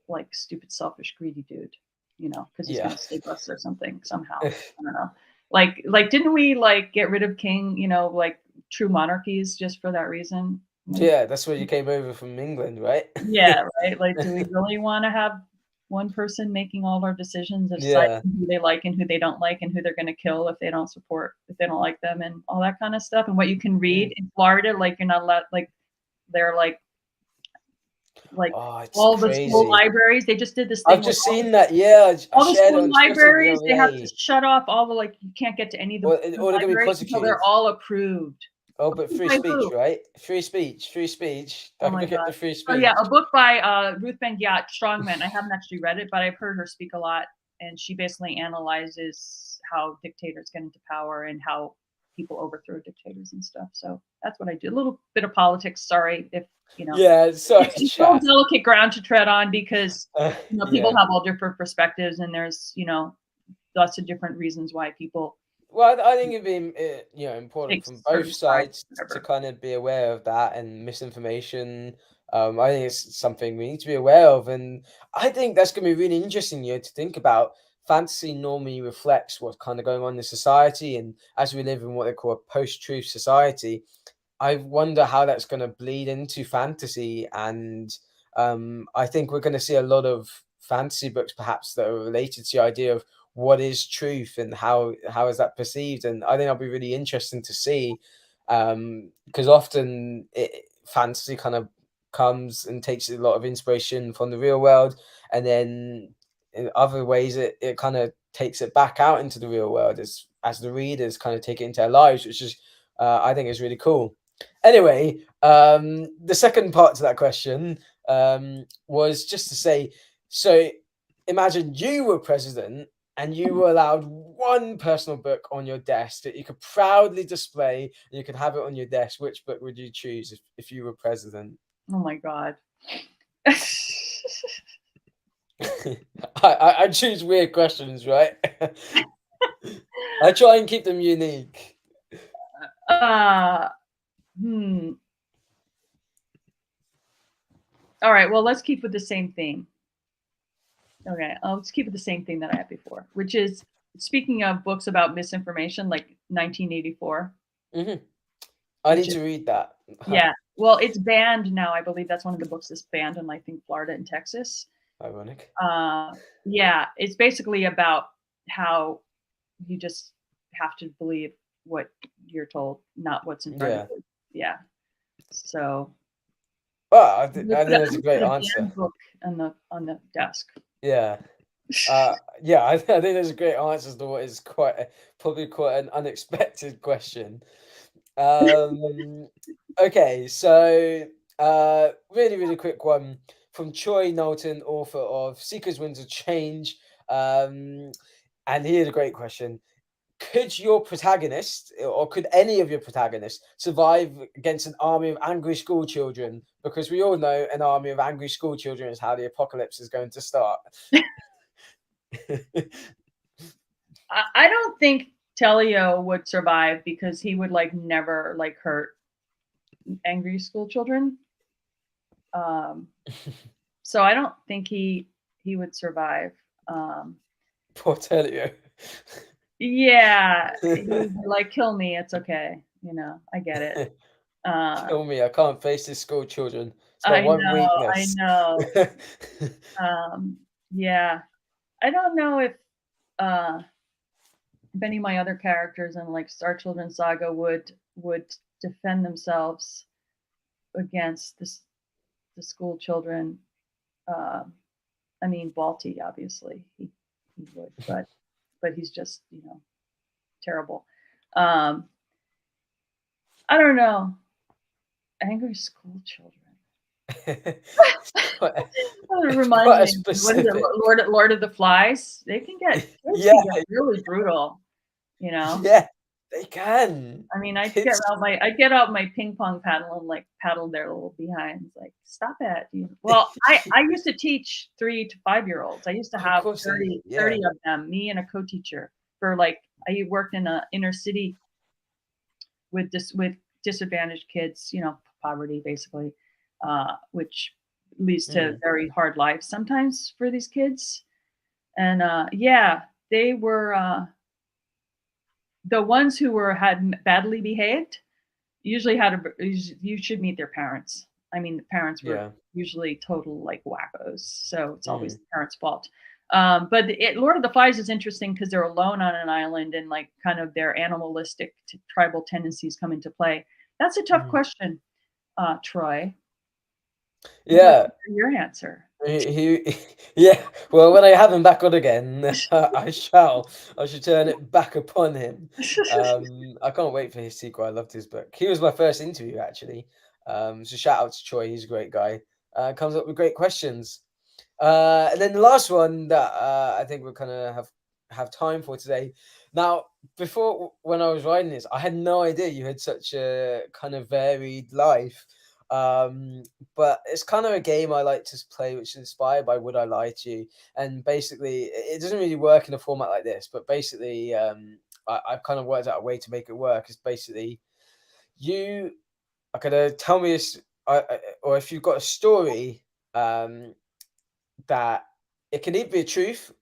like stupid, selfish, greedy dude, because he's gonna save us or something somehow. I don't know. Like didn't we like get rid of king, like true monarchies just for that reason? Yeah, that's where you came over from England, right? Yeah, right. Like, do we really want to have one person making all our decisions of deciding who they like and who they don't like and who they're going to kill if they don't like them and all that kind of stuff? And what you can read in Florida, like you're not allowed, like they're like all the school libraries. They just did this thing. I've just seen that. Yeah, all the school libraries, they have to shut off all the you can't get to any of the libraries until they're all approved. Oh, but free speech, right? Free speech. Oh my God. The free speech. Oh yeah, a book by Ruth Ben-Ghiat, Strongmen. I haven't actually read it, but I've heard her speak a lot, and she basically analyzes how dictators get into power and how people overthrow dictators and stuff. So that's what I do. A little bit of politics. Sorry if Yeah, sorry. It's all delicate ground to tread on because people have all different perspectives, and there's lots of different reasons why people. Well, I think it'd be important from both sides to kind of be aware of that and misinformation. I think it's something we need to be aware of, and I think that's going to be really interesting, to think about. Fantasy normally reflects what's kind of going on in society, and as we live in what they call a post-truth society, I wonder how that's going to bleed into fantasy, and I think we're going to see a lot of fantasy books, perhaps, that are related to the idea of what is truth and how is that perceived. And I think that'll be really interesting to see, because often fantasy kind of comes and takes a lot of inspiration from the real world, and then in other ways it kind of takes it back out into the real world as the readers kind of take it into their lives, which is I think is really cool. Anyway, the second part to that question was just to say, so imagine you were president and you were allowed one personal book on your desk that you could proudly display and you could have it on your desk. Which book would you choose if you were president? Oh my God. I choose weird questions, right? I try and keep them unique. All right, well, let's keep with the same theme. Okay, let's keep with the same thing that I had before, which is, speaking of books about misinformation, like 1984. I need to read that. Yeah, well, it's banned now. I believe that's one of the books that's banned in, I think, Florida and Texas. Ironic. Yeah, it's basically about how you just have to believe what you're told, not what's in front of you. Yeah. So. Well, I think that's a great answer. Book on the desk. Yeah. Yeah, I think there's a great answer to what is probably quite an unexpected question. Okay, so really, really quick one from Troy Knowlton, author of Seeker's Winds of Change. And here's a great question. Could your protagonist, or could any of your protagonists, survive against an army of angry school children? Because we all know an army of angry school children is how the apocalypse is going to start. I don't think Telio would survive because he would never hurt angry school children. Um, so I don't think he would survive. Um, Poor Telio. yeah, he'd be like, kill me, it's okay. I get it. Uh, Kill me. I can't face this school children. It's my I one know, I weakness. know. Yeah, I don't know uh, if any of my other characters in like Star Children Saga would defend themselves against the school children. Um, I mean, Balti, obviously, he would, but he's just terrible. Um, I don't know. Angry school children. It's quite, That it's reminds quite a me. What is it? specific. Lord of the Flies. Kids Yeah, can get really brutal. You know. yeah, they can. I mean, Kids. I'd get out my ping pong paddle and like paddle their little behinds. Like, stop it. Well, I used to teach 3 to 5 year olds. I used to Of have course, 30 of them. Me and a co-teacher for like I worked in a inner city with disadvantaged kids. Poverty basically, which leads to Mm, very hard lives sometimes for these kids. And yeah, they were the ones who had badly behaved usually you should meet their parents. I mean, the parents were yeah. usually total like wackos, so it's always Mm, the parents' fault. But Lord of the Flies is interesting because they're alone on an island and like kind of their animalistic tribal tendencies come into play. That's a tough mm. question, Troy. I'd like Yeah. to hear your answer. Yeah. Well, when I have him back on again, I shall. I should turn it back upon him. I can't wait for his sequel. I loved his book. He was my first interview, actually. So shout out to Troy. He's a great guy. Comes up with great questions. And then the last one that I think we'll kind of have time for today. Now, before when I was writing this, I had no idea you had such a kind of varied life. Um, but it's kind of a game I like to play, which is inspired by Would I Lie to You? And basically, it doesn't really work in a format like this. But basically, I've kind of worked out a way to make it work. Is basically you are gonna tell me this, or if you've got a story. That it can either be a truth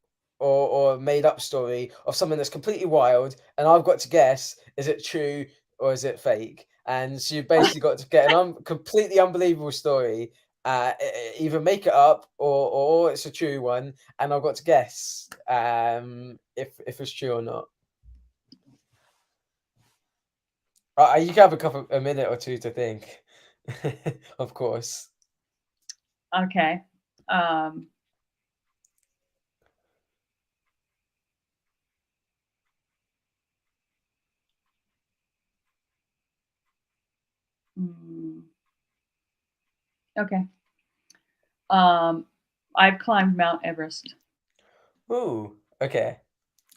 or a made up story of something that's completely wild, and I've got to guess, is it true or is it fake? And so you've basically got to get an completely unbelievable story, either make it up or it's a true one, and I've got to guess if it's true or not. You can have a minute or two to think, of course. Okay. Um, mm, okay. Um, I've climbed Mount Everest. Ooh, okay.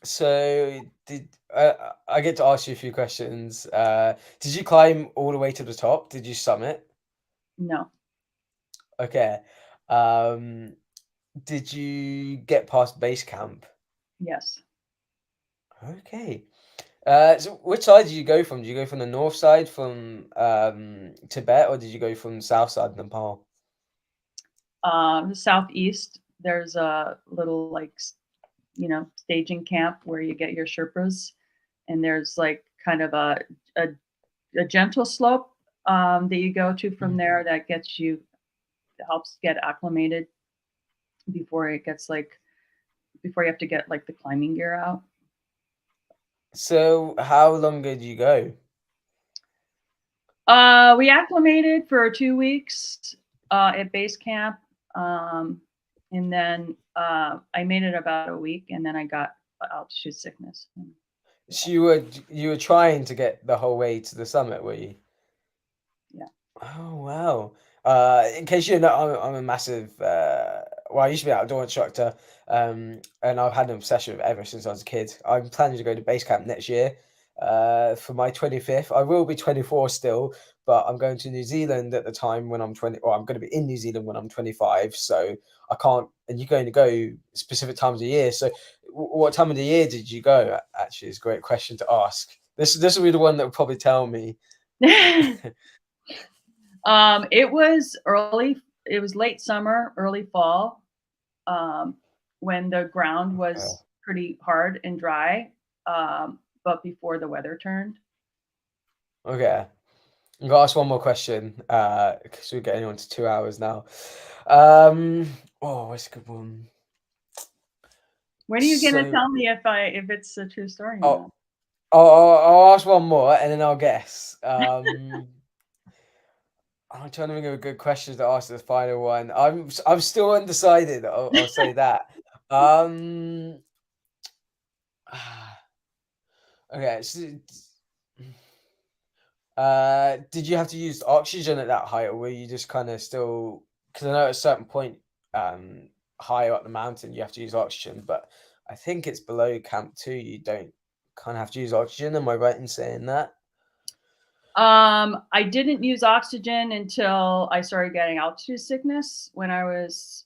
So did I get to ask you a few questions? Did you climb all the way to the top? Did you summit? No. Okay. Um, did you get past base camp? Yes. Okay. So which side did you go from? Did you go from the north side from Tibet, or did you go from the south side, Nepal? Southeast, there's a little like staging camp where you get your Sherpas, and there's like kind of a, a gentle slope that you go to from Mhm. there that helps get acclimated before it gets like before you have to get like the climbing gear out. So how long did you go? We acclimated for 2 weeks at base camp, and then I made it about a week, and then I got altitude sickness. So you were trying to get the whole way to the summit, were you? Yeah. Oh wow! In case you know, I'm a massive. Well, I used to be an outdoor instructor, and I've had an obsession with it ever since I was a kid. I'm planning to go to base camp next year, for my 25th. I will be 24 still, but I'm going to New Zealand at the time when I'm 20, or I'm going to be in New Zealand when I'm 25. So I can't, and you're going to go specific times of year. So, what time of the year did you go? Actually, is a great question to ask. This will be the one that will probably tell me. It was early. it was late summer, early fall, when the ground was pretty hard and dry, but before the weather turned. Okay. I'm gonna ask one more question, because we're getting on to 2 hours now. Oh, what's a good one? When are you gonna So, tell me if it's a true story or I'll not? I'll ask one more and then I'll guess. I'm trying to think of a good question to ask the final one. I'm still undecided. I'll say that. Um, okay. Did you have to use oxygen at that height, or were you just kind of still? Because I know at a certain point, higher up the mountain, you have to use oxygen, but I think it's below Camp 2, you don't kind of have to use oxygen. Am I right in saying that? I didn't use oxygen until I started getting altitude sickness when I was,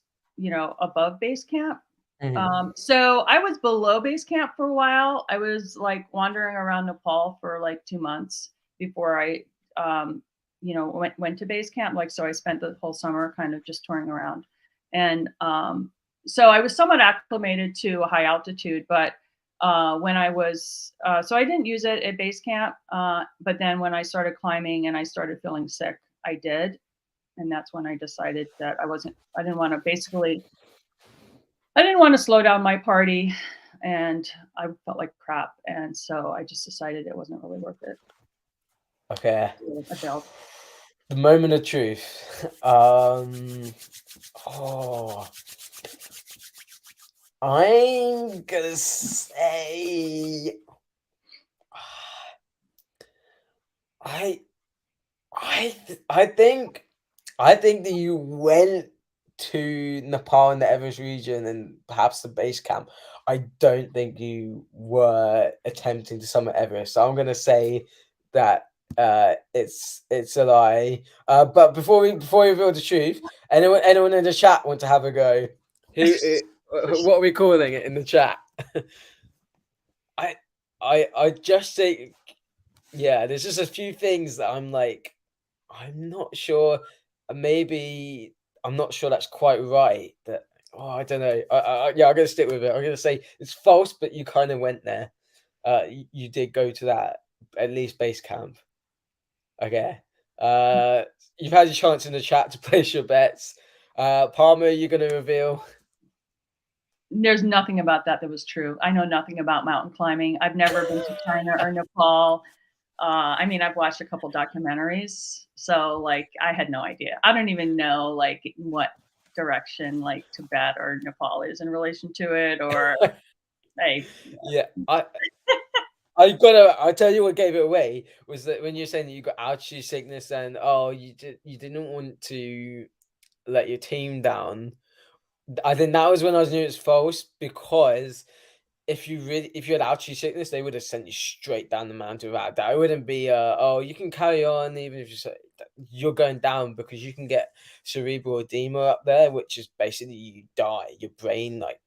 above base camp. Mhm. So I was below base camp for a while. I was like wandering around Nepal for like 2 months before I, went to base camp. Like, so I spent the whole summer kind of just touring around. And so I was somewhat acclimated to a high altitude, but when I was, so I didn't use it at base camp. But then when I started climbing and I started feeling sick, I did. And that's when I decided that I didn't want to slow down my party, and I felt like crap. And so I just decided it wasn't really worth it. Okay. I bailed. The moment of truth. Oh, I'm gonna say, I, I think that you went to Nepal and the Everest region and perhaps the base camp. I don't think you were attempting to summit Everest. So I'm gonna say that it's a lie. But before we reveal the truth, anyone in the chat want to have a go? What are we calling it in the chat? I I just think, yeah, there's just a few things that I'm like, I'm not sure. Maybe I'm not sure that's quite right. That, I don't know. Yeah, I'm gonna stick with it. I'm gonna say it's false, but you kind of went there. You did go to that at least base camp. Okay. Uh, you've had your chance in the chat to place your bets. Palmer, you're gonna reveal. There's nothing about that was true. I know nothing about mountain climbing. I've never been to China or Nepal. I mean, I've watched a couple documentaries, so like I had no idea. I don't even know like what direction like Tibet or Nepal is in relation to it, or I. Yeah, I tell you what gave it away was that when you're saying that you got altitude sickness and you didn't want to let your team down. I think that was when I knew it's false, because if you had altitude sickness, they would have sent you straight down the mountain without that. It wouldn't be oh, you can carry on even if you're going down, because you can get cerebral edema up there, which is basically you die. Your brain like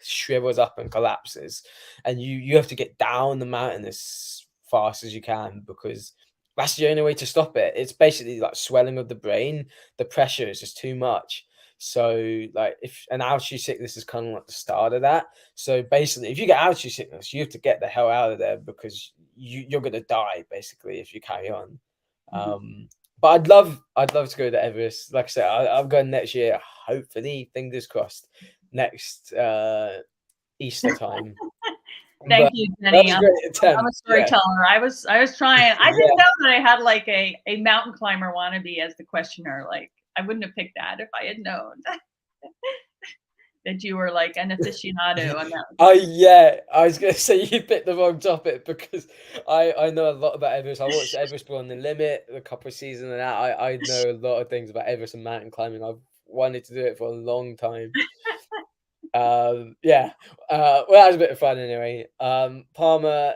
shrivels up and collapses, and you have to get down the mountain as fast as you can, because that's the only way to stop it. It's basically like swelling of the brain. The pressure is just too much. So like if an altitude sickness is kind of like the start of that. So basically, if you get altitude sickness, you have to get the hell out of there, because you're gonna die basically if you carry on. Mhm. But I'd love to go to Everest. Like I said, I'm going next year. Hopefully, fingers crossed. Next Easter time. Thank But you, that Jenny. was a I'm, great I'm a attempt. Yeah, storyteller. I was trying. I didn't yeah, know that I had like a mountain climber wannabe as the questioner. Like I wouldn't have picked that if I had known that you were like an aficionado on mountain climbing. yeah. I was gonna say you picked the wrong topic, because I know a lot about Everest. I watched Everest Beyond the Limit a couple of seasons, and that I know a lot of things about Everest and mountain climbing. I've wanted to do it for a long time. Yeah. Well, that was a bit of fun anyway. Palmer,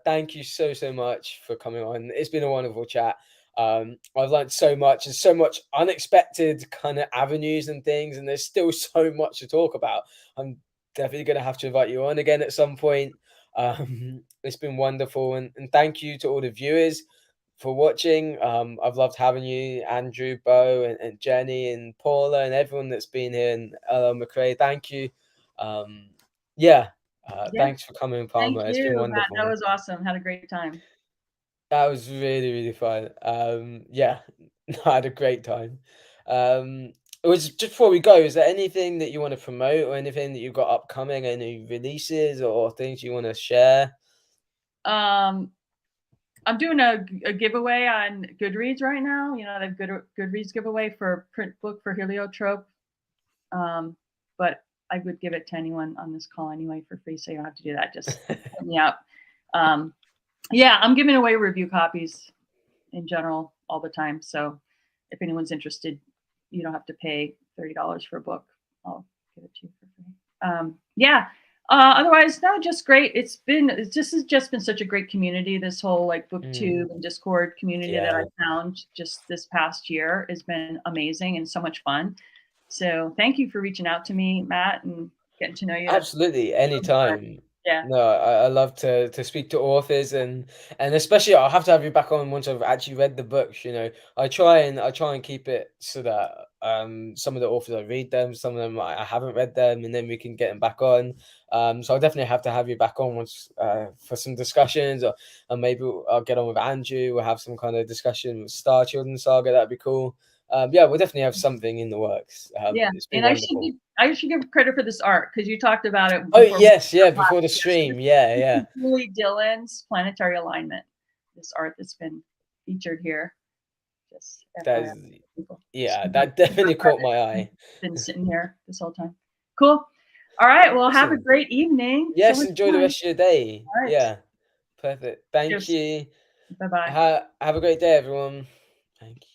thank you so much for coming on. It's been a wonderful chat. I've learned so much, and so much unexpected kind of avenues and things, and there's still so much to talk about. I'm definitely going to have to invite you on again at some point. It's been wonderful, and thank you to all the viewers for watching. I've loved having you, Andrew, Bo, and Jenny, and Paula, and everyone that's been here, and McRae. Thank you. Yeah, Yeah. thanks for coming, Thank Palmer. It's been you, Matt. That wonderful. was awesome. Had a great time. That was really, really fun. Yeah, I had a great time. It was just before we go, is there anything that you want to promote or anything that you've got upcoming, any releases or things you want to share? Um, I'm doing a giveaway on Goodreads right now. You know, they've Goodreads giveaway for print book for Heliotrope. But I would give it to anyone on this call anyway for free, so you don't have to do that. Just hit me up. Yeah, I'm giving away review copies in general all the time. So if anyone's interested, you don't have to pay $30 for a book. I'll give it to you for free. Yeah. Otherwise, no, just great. It's just been such a great community. This whole like BookTube and Discord community that I found just this past year has been amazing and so much fun. So thank you for reaching out to me, Matt, and getting to know you. That's Absolutely, so fun. anytime. Yeah. No, I love to speak to authors, and especially I'll have to have you back on once I've actually read the books. You know, I try and keep it so that some of the authors I read them, some of them I haven't read them, and then we can get them back on. So I'll definitely have to have you back on once for some discussions, or maybe I'll get on with Andrew. We'll have some kind of discussion with Star Children Saga. That'd be cool. Yeah, we'll definitely have something in the works. Yeah, It's been and wonderful. I should give credit for this art because you talked about it Oh before. yes, yeah, before the stream, This yeah. is Julie Dillon's planetary alignment. This art that's been featured here. Just That FYI, is, people. yeah, that definitely caught my eye. Been sitting here this whole time. Cool. All right. Well, have a Awesome. great evening. So Yes, much enjoy the fun. rest of your day. All right. Yeah, perfect. Thank Cheers. you. Bye bye. Have a great day, everyone. Thank you.